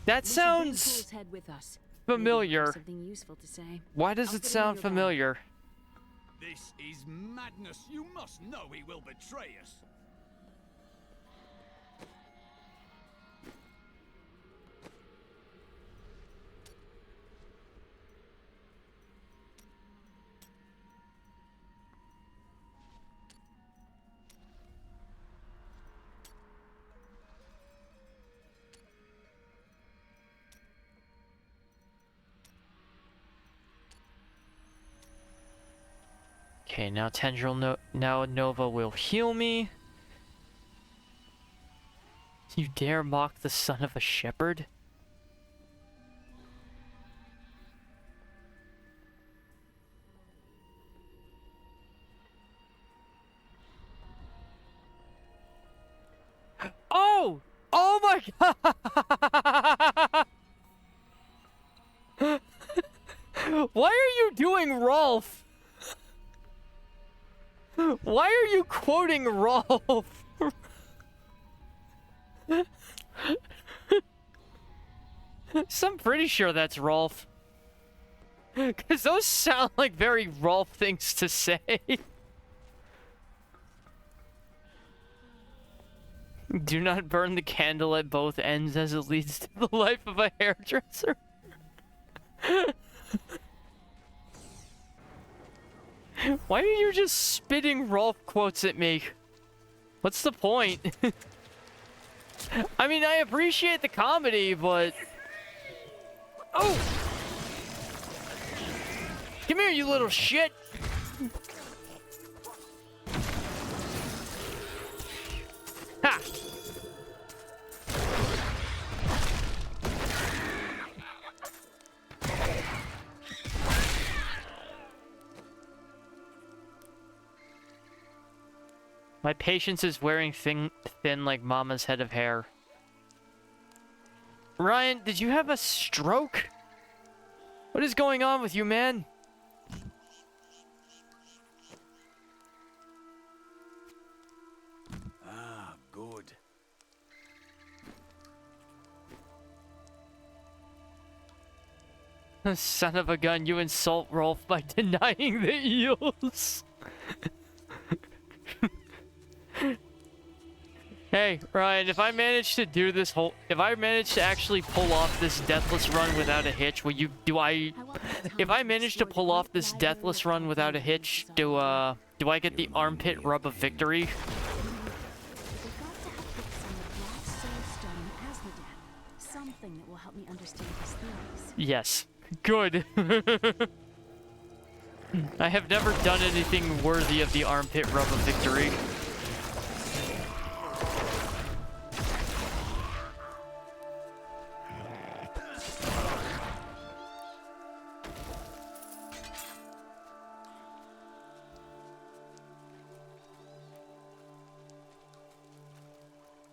That Listen, bring sounds Cool's head with us. familiar. Maybe have something useful to say. Why does I'll it put sound in your bag. familiar? This is madness. You must know he will betray us. Okay, now now Nova will heal me. You dare mock the son of a shepherd? Oh! Oh my god! Why are you doing Rolf? Why are you quoting Rolf? So I'm pretty sure that's Rolf. Because those sound like very Rolf things to say. Do not burn the candle at both ends as it leads to the life of a hairdresser. Why are you just spitting Rolf quotes at me? What's the point? I mean, I appreciate the comedy, but... Oh! Come here, you little shit! Ha! My patience is wearing thin like Mama's head of hair. Ryan, did you have a stroke? What is going on with you, man? Ah, good. Son of a gun, you insult Rolf by denying the eels. Hey, Ryan, if I manage to do this if I manage to actually pull off this deathless run without a hitch, will you, if I manage to pull off this deathless run without a hitch, do I get the armpit rub of victory? Something that will help me understand his theories. Yes. Good. I have never done anything worthy of the armpit rub of victory.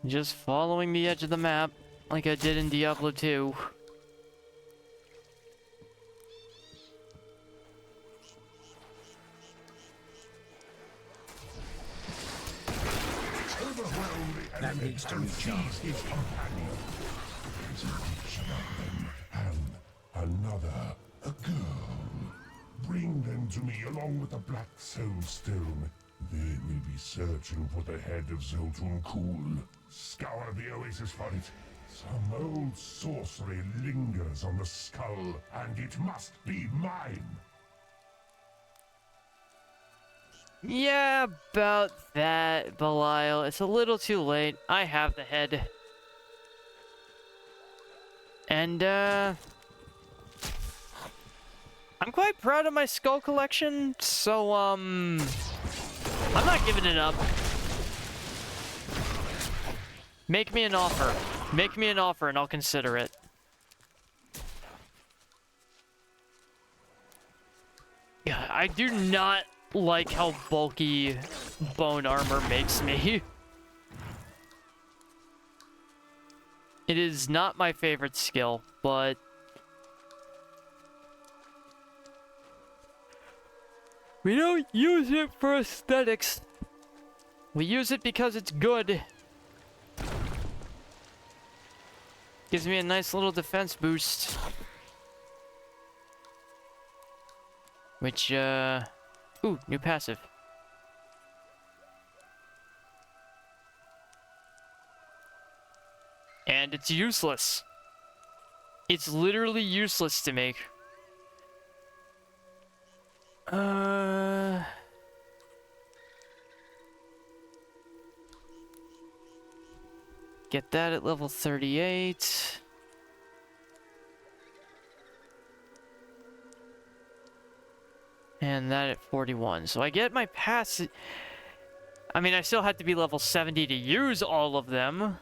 Just following the edge of the map, like I did in Diablo 2. That needs to recharge. to me along with the Black Soulstone. They will be searching for the head of Zoltun Kuhl. Scour the oasis for it. Some old sorcery lingers on the skull, and it must be mine. Yeah, about that, Belial. It's a little too late. I have the head. And, I'm quite proud of my skull collection, so, I'm not giving it up. Make me an offer. Make me an offer and I'll consider it. Yeah, I do not like how bulky bone armor makes me. It is not my favorite skill, but we don't use it for aesthetics. We use it because it's good. Gives me a nice little defense boost. Which, ooh, new passive. And it's useless. It's literally useless to make. Get that at level 38. And that at 41. So I get my pass. I mean, I still have to be level 70 to use all of them.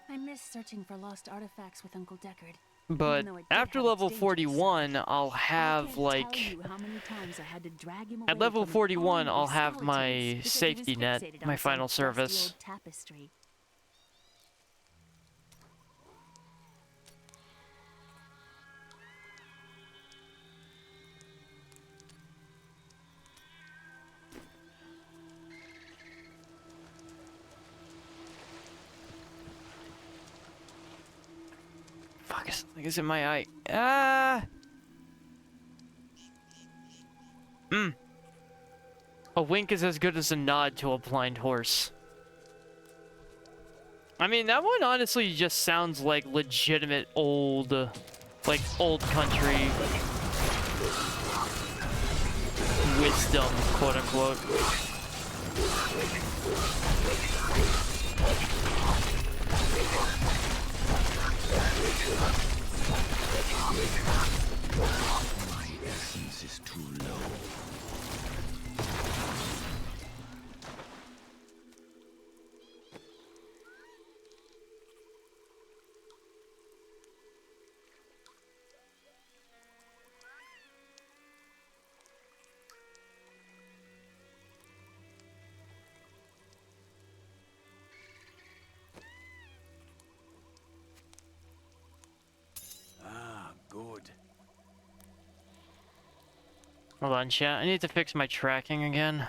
I miss searching for lost artifacts with Uncle Deckard. But after level 41, I'll have, like... At level 41, I'll have my safety net, my final service. Fuck, something is in my eye. A wink is as good as a nod to a blind horse. I mean, that one honestly just sounds like legitimate old country wisdom, quote unquote. My essence is too low. Good. Hold on, chat. I need to fix my tracking again.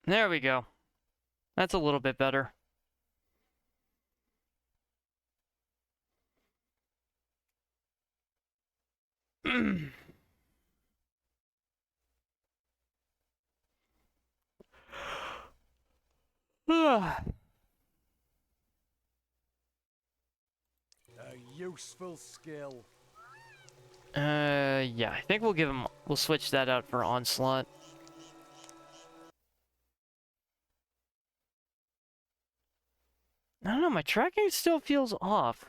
There we go. That's a little bit better. A useful skill. Yeah, I think we'll switch that out for Onslaught. I don't know, my tracking still feels off.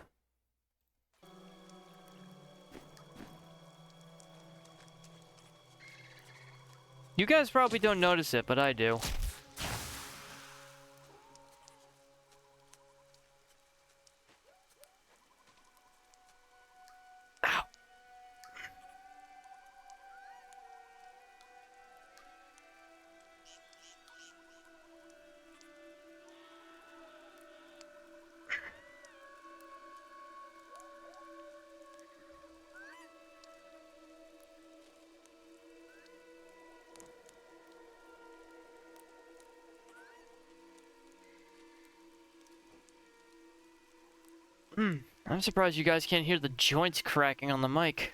You guys probably don't notice it, but I do. Ow. I'm surprised you guys can't hear the joints cracking on the mic.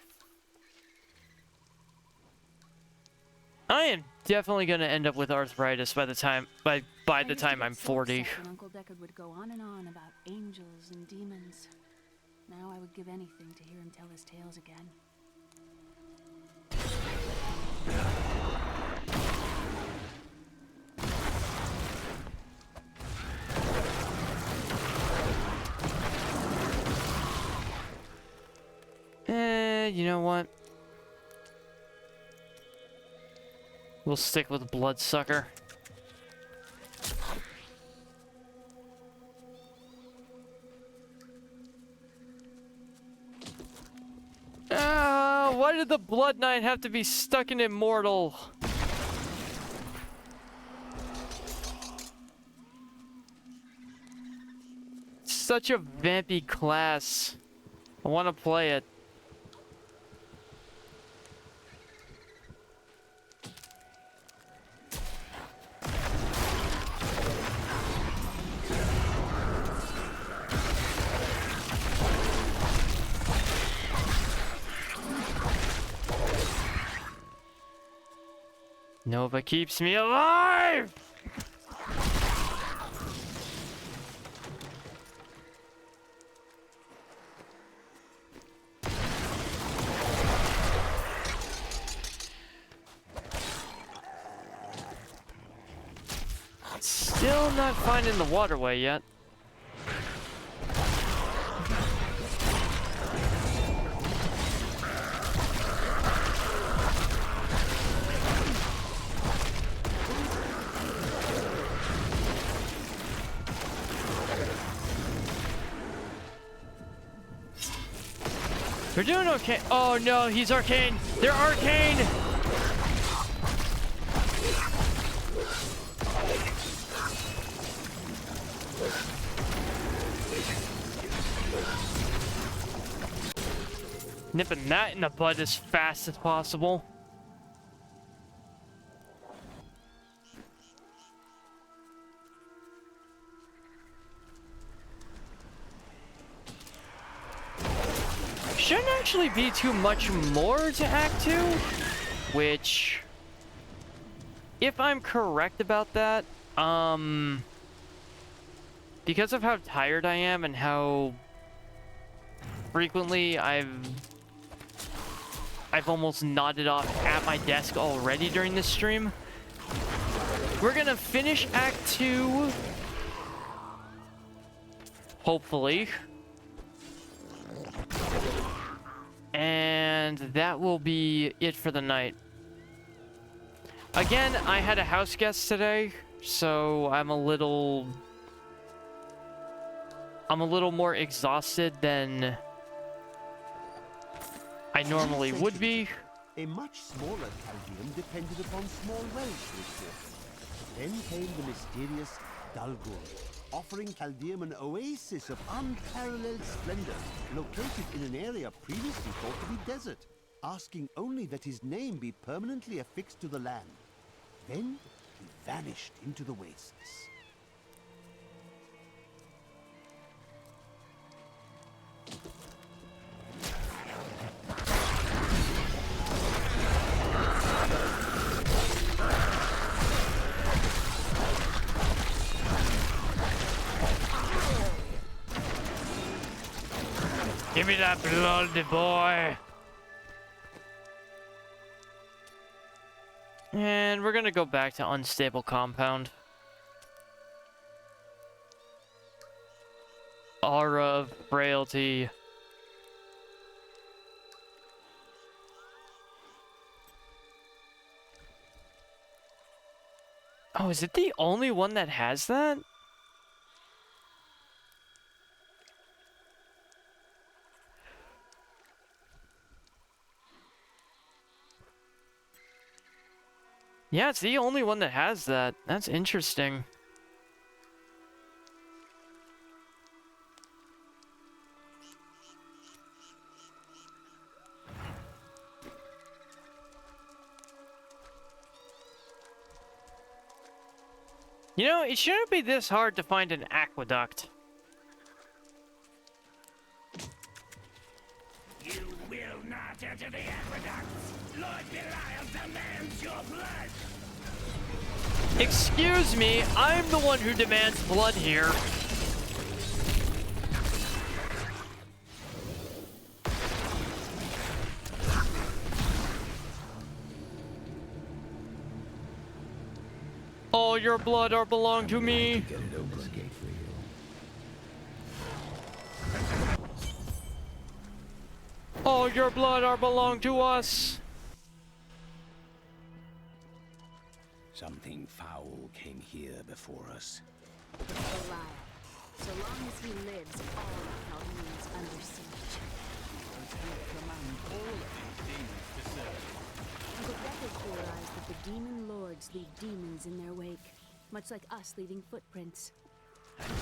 I am definitely gonna end up with arthritis by the time I'm 40. Uncle Deckard would go on and on about angels and demons. Now I would give anything to hear him tell his tales again. You know what? We'll stick with Bloodsucker. Why did the Blood Knight have to be stuck in Immortal? Such a vampy class. I want to play it. Nova keeps me alive! Still not finding the waterway yet. We're doing okay. Oh no, he's arcane. They're arcane. Nipping that in the bud as fast as possible. Shouldn't actually be too much more to Act 2, which, if I'm correct about that, because of how tired I am and how frequently I've almost nodded off at my desk already during this stream, we're gonna finish Act 2, hopefully. And that will be it for the night. Again, I had a house guest today, so I'm a little more exhausted than I normally would be. A much smaller Chaldean depended upon small wells for its water. Then came the mysterious Dalgur, offering Chaldeum an oasis of unparalleled splendor, located in an area previously thought to be desert, asking only that his name be permanently affixed to the land. Then he vanished into the wastes. Give me that blood, boy. And we're gonna go back to Unstable Compound. Aura of Frailty. Oh, is it the only one that has that? Yeah, it's the only one that has that. That's interesting. You know, it shouldn't be this hard to find an aqueduct. to the aqueducts! Lord Belial demands your blood! Excuse me, I'm the one who demands blood here. All your blood are belong to me. Get it open the gate for you. All your blood are belong to us. Something foul came here before us. Belial. So long as he lives, all of Calhoun is under siege. The record theorized that the demon lords leave demons in their wake, much like us leaving footprints. And we will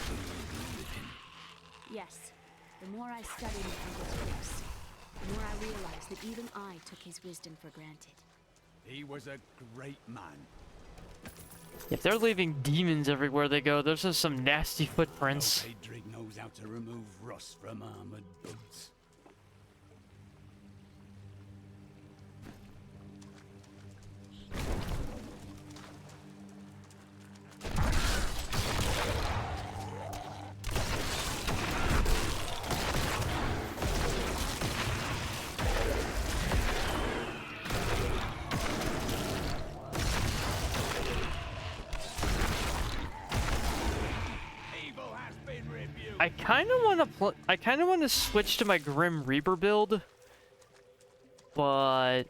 be with him. Yes, the more I study my uncle's books, the more I realize that even I took his wisdom for granted. He was a great man. If they're leaving demons everywhere they go, those are some nasty footprints. Pedrig knows how to remove rust from armored goods. I kind of want to switch to my Grim Reaper build, but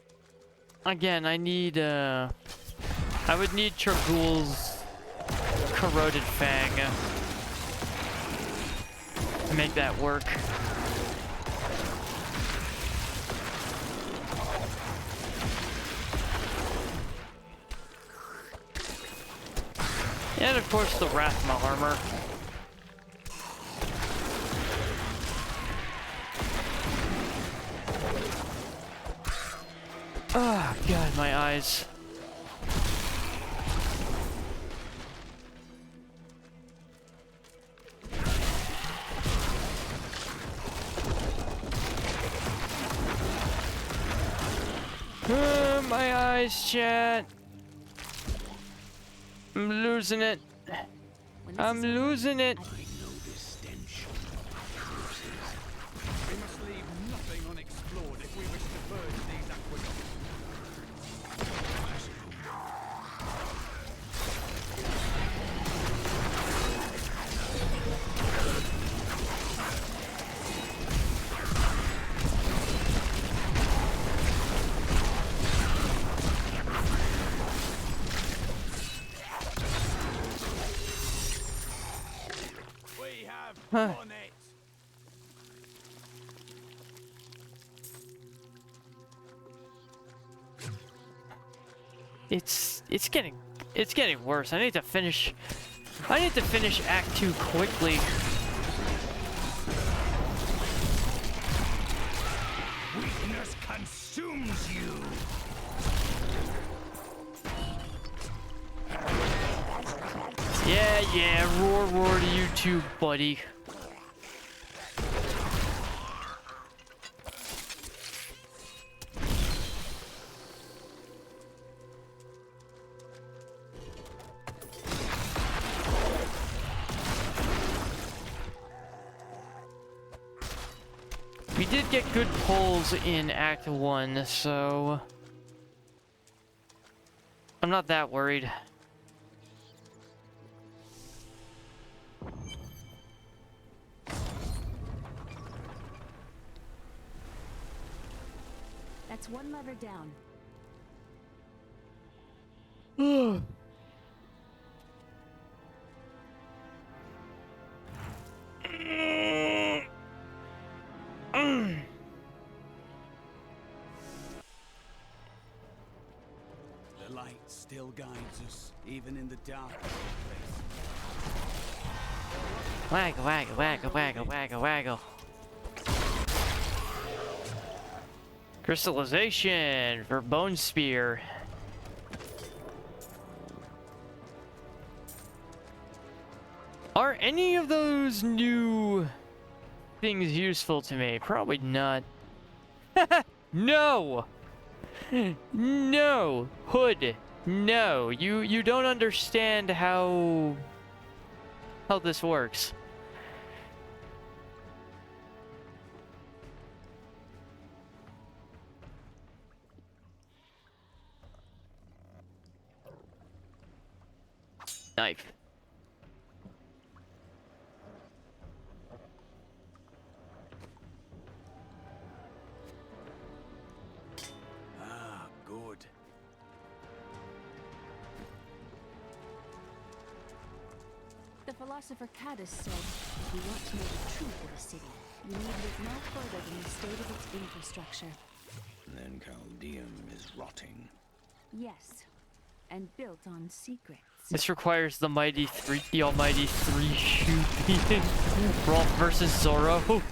again, I would need Tragul's Corroded Fang to make that work. And of course the Rathma armor. Oh, God, my eyes. My eyes, chat. I'm losing it. I'm losing it. We must leave nothing unexplored if we wish to purge these aqueducts. We have done it. It's getting worse. I need to finish Act 2 quickly. Weakness consumes you. Yeah, roar to you too, buddy. We did get good pulls in Act 1, so I'm not that worried. That's one lever down. The light still guides us, even in the dark. Waggle, waggle, waggle, waggle, waggle, waggle. Crystallization for Bone Spear. Are any of those new things useful to me? Probably not. No! No! Hood! No! You don't understand how this works. Knife. Ah, good. The philosopher Caddis said, if you want to know the truth of a city, you need look no further than the state of its infrastructure. Then Chaldeum is rotting. Yes, and built on secrets. This requires the almighty three shoot beating. Rolf versus Zoro.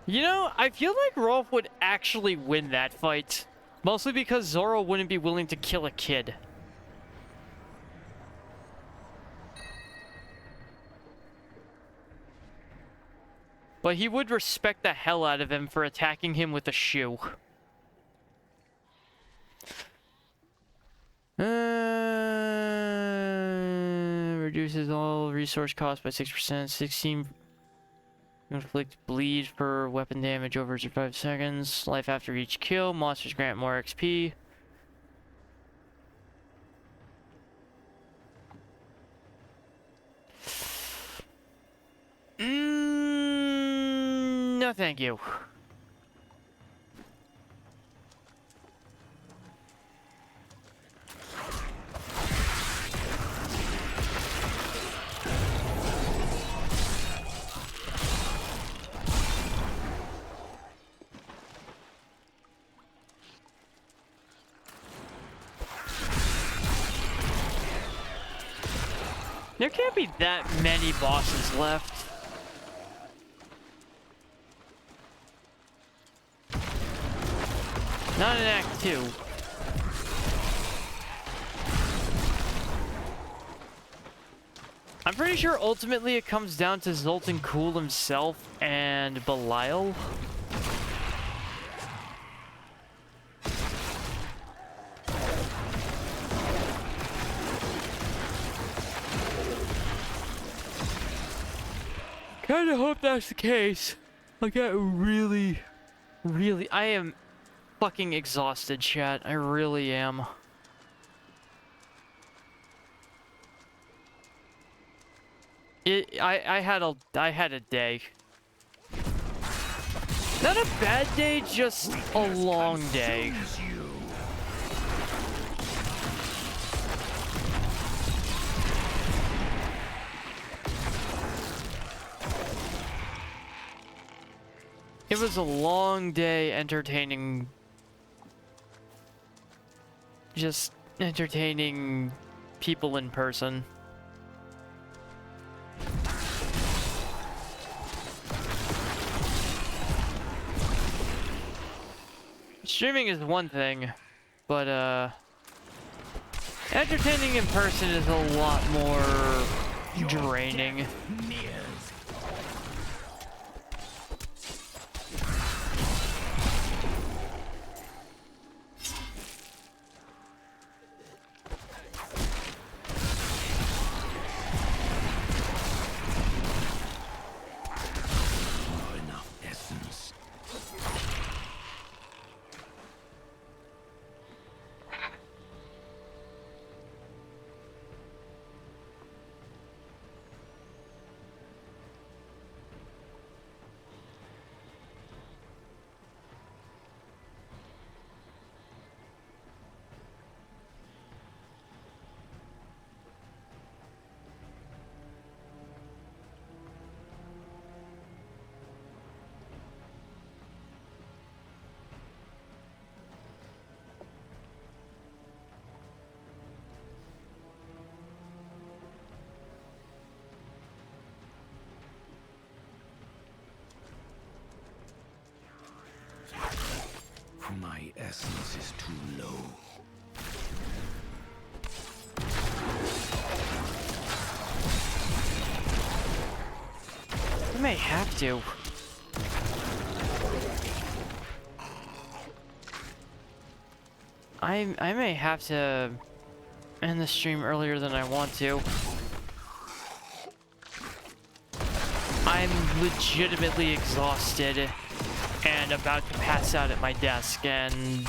You know, I feel like Rolf would actually win that fight. Mostly because Zoro wouldn't be willing to kill a kid. But he would respect the hell out of him for attacking him with a shoe. Reduces all resource costs by 6%. 16 inflict bleed for weapon damage over 5 seconds. Life after each kill. Monsters grant more XP. No, thank you. There can't be that many bosses left. Not in Act 2. I'm pretty sure ultimately it comes down to Zoltan Kuhl himself and Belial. Kinda hope that's the case. I get really, I am fucking exhausted, chat. I really am. I had a day. Not a bad day, just a long day. It was a long day entertaining... Just entertaining people in person. Streaming is one thing, but entertaining in person is a lot more draining. My essence is too low. may have to. I may have to end the stream earlier than I want to. I'm legitimately exhausted and about to pass out at my desk, and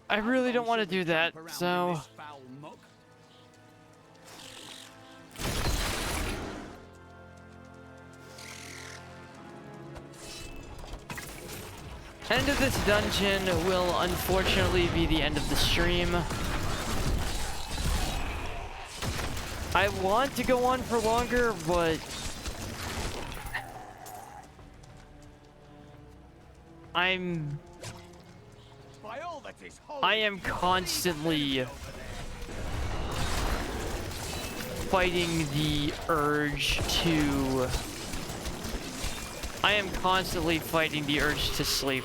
I really don't want to do that, so end of this dungeon will unfortunately be the end of the stream. I want to go on for longer, but I am constantly fighting the urge to sleep.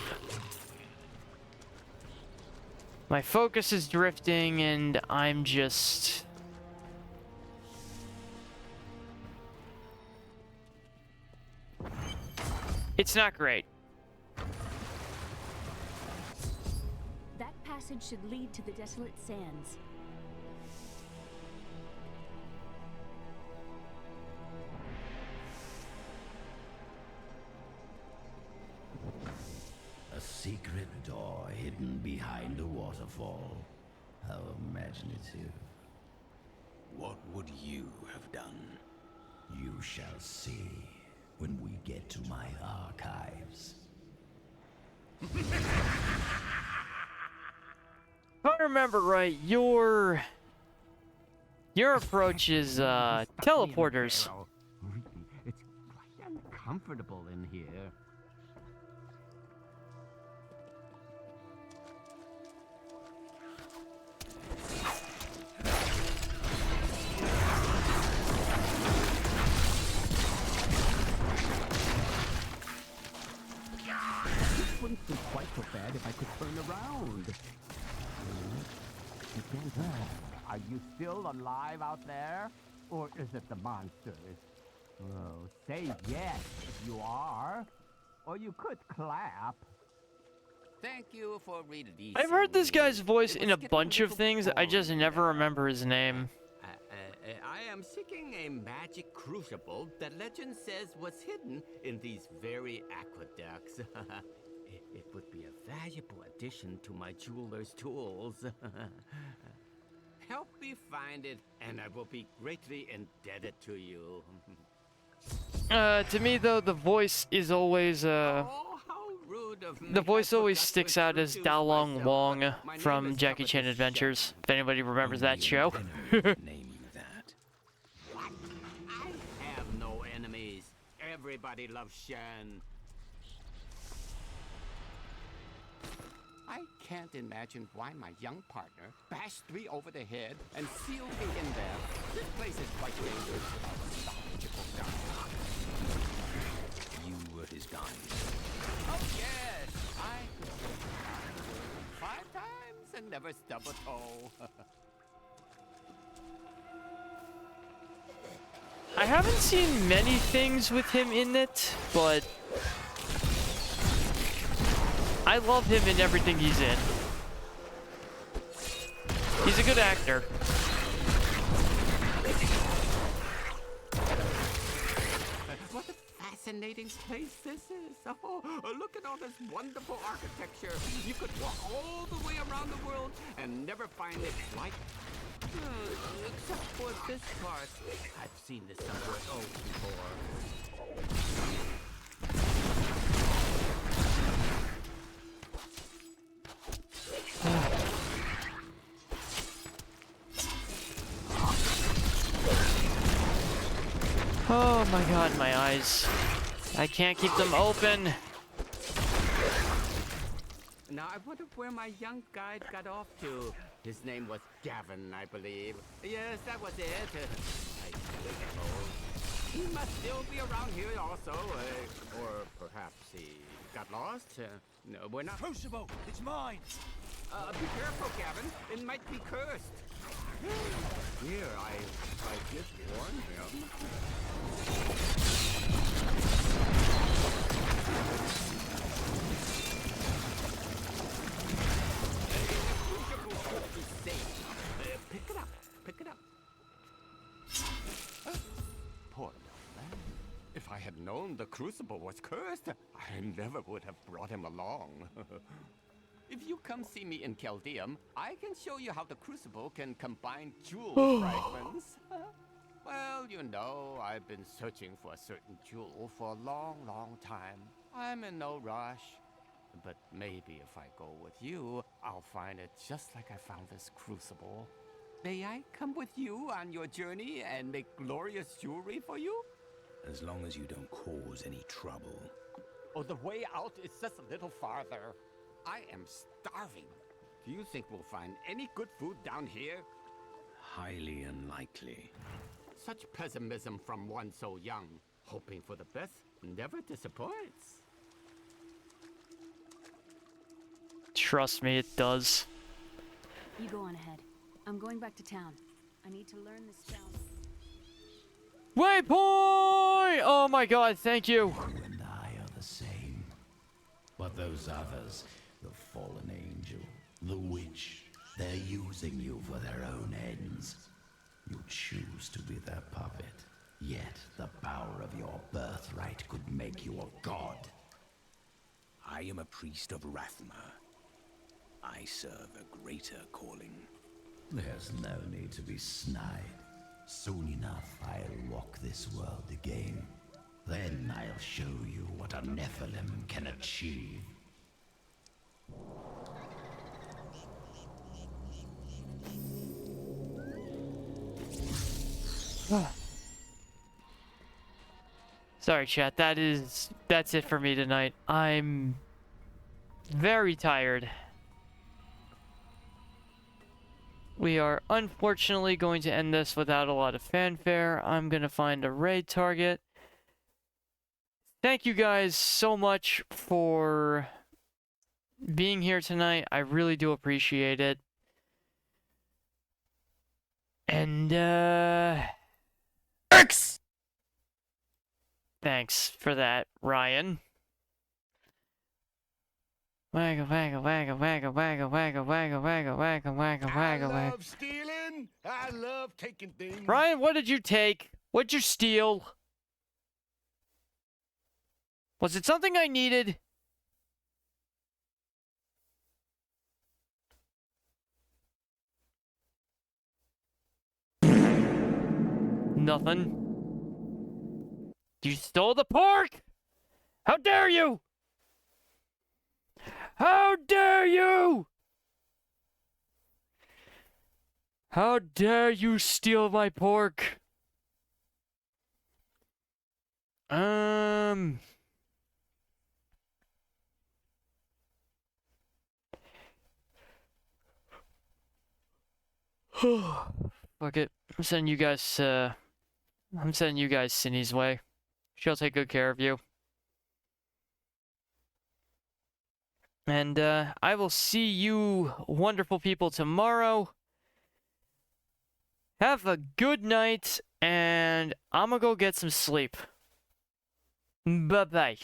My focus is drifting and I'm just... It's not great. That passage should lead to the desolate sands. A secret door hidden behind a waterfall. How imaginative. What would you have done? You shall see when we get to my archives. If I remember right, your approach is teleporters. It's quite uncomfortable in here. Wouldn't be quite so bad if I could turn around. Are you still alive out there? Or is it the monsters? Oh, say yes if you are. Or you could clap. Thank you for releasing I've heard this guy's voice me. in a bunch of things, I just never remember his name. I am seeking a magic crucible that legend says was hidden in these very aqueducts. It would be a valuable addition to my jeweler's tools. Help me find it, and I will be greatly indebted to you. To me though, the voice is always the voice always sticks out as Dao Long Wong from Jackie Chan Adventures. If anybody remembers that show. Name you that. What? I have no enemies. Everybody loves Shen. I can't imagine why my young partner bashed me over the head and sealed me in there. This place is quite dangerous without a knowledgeable guide. You were his guide. Oh yes, I could 5 times and never stub a toe. I haven't seen many things with him in it, but I love him in everything he's in. He's a good actor. What a fascinating place this is. Oh, look at all this wonderful architecture. You could walk all the way around the world and never find it like. Except for this part. I've seen this somewhere else before. Oh my god, my eyes. I can't keep them open. Now I wonder where my young guide got off to. His name was Gavin, I believe. Yes, that was it. I don't know. He must still be around here also. Or perhaps he got lost. No, we're not. Crucible, it's mine. Be careful, Gavin. It might be cursed. Here, I did warn him. Pick it up. Pick it up. Poor young man. If I had known the crucible was cursed, I never would have brought him along. If you come see me in Chaldeum, I can show you how the crucible can combine jewel fragments. Well, you know, I've been searching for a certain jewel for a long, long time. I'm in no rush. But maybe if I go with you, I'll find it just like I found this crucible. May I come with you on your journey and make glorious jewelry for you? As long as you don't cause any trouble. Oh, the way out is just a little farther. I am starving. Do you think we'll find any good food down here? Highly unlikely. Such pessimism from one so young. Hoping for the best never disappoints. Trust me, it does. You go on ahead. I'm going back to town. I need to learn this spell. Waypoint! Oh my god, thank you. You and I are the same. But those others, the fallen angel, the witch, they're using you for their own ends. You choose to be their puppet. Yet the power of your birthright could make you a god. I am a priest of Rathma. I serve a greater calling. There's no need to be snide. Soon enough, I'll walk this world again. Then I'll show you what a Nephilim can achieve. Sorry, chat. That's it for me tonight. I'm very tired. We are unfortunately going to end this without a lot of fanfare. I'm going to find a raid target. Thank you guys so much for being here tonight. I really do appreciate it. And, thanks for that, Ryan. Wagga wagga wagga wagga wagga wagga wagga wagga wagga wagga wagga wagga. I love stealing. I love taking things. Ryan, what did you take? What'd you steal? Was it something I needed? Nothing. You stole the pork! How dare you! How dare you! How dare you steal my pork? Fuck it. I'm sending you guys Cindy's way. She'll take good care of you. And I will see you wonderful people tomorrow. Have a good night, and I'm gonna go get some sleep. Bye-bye.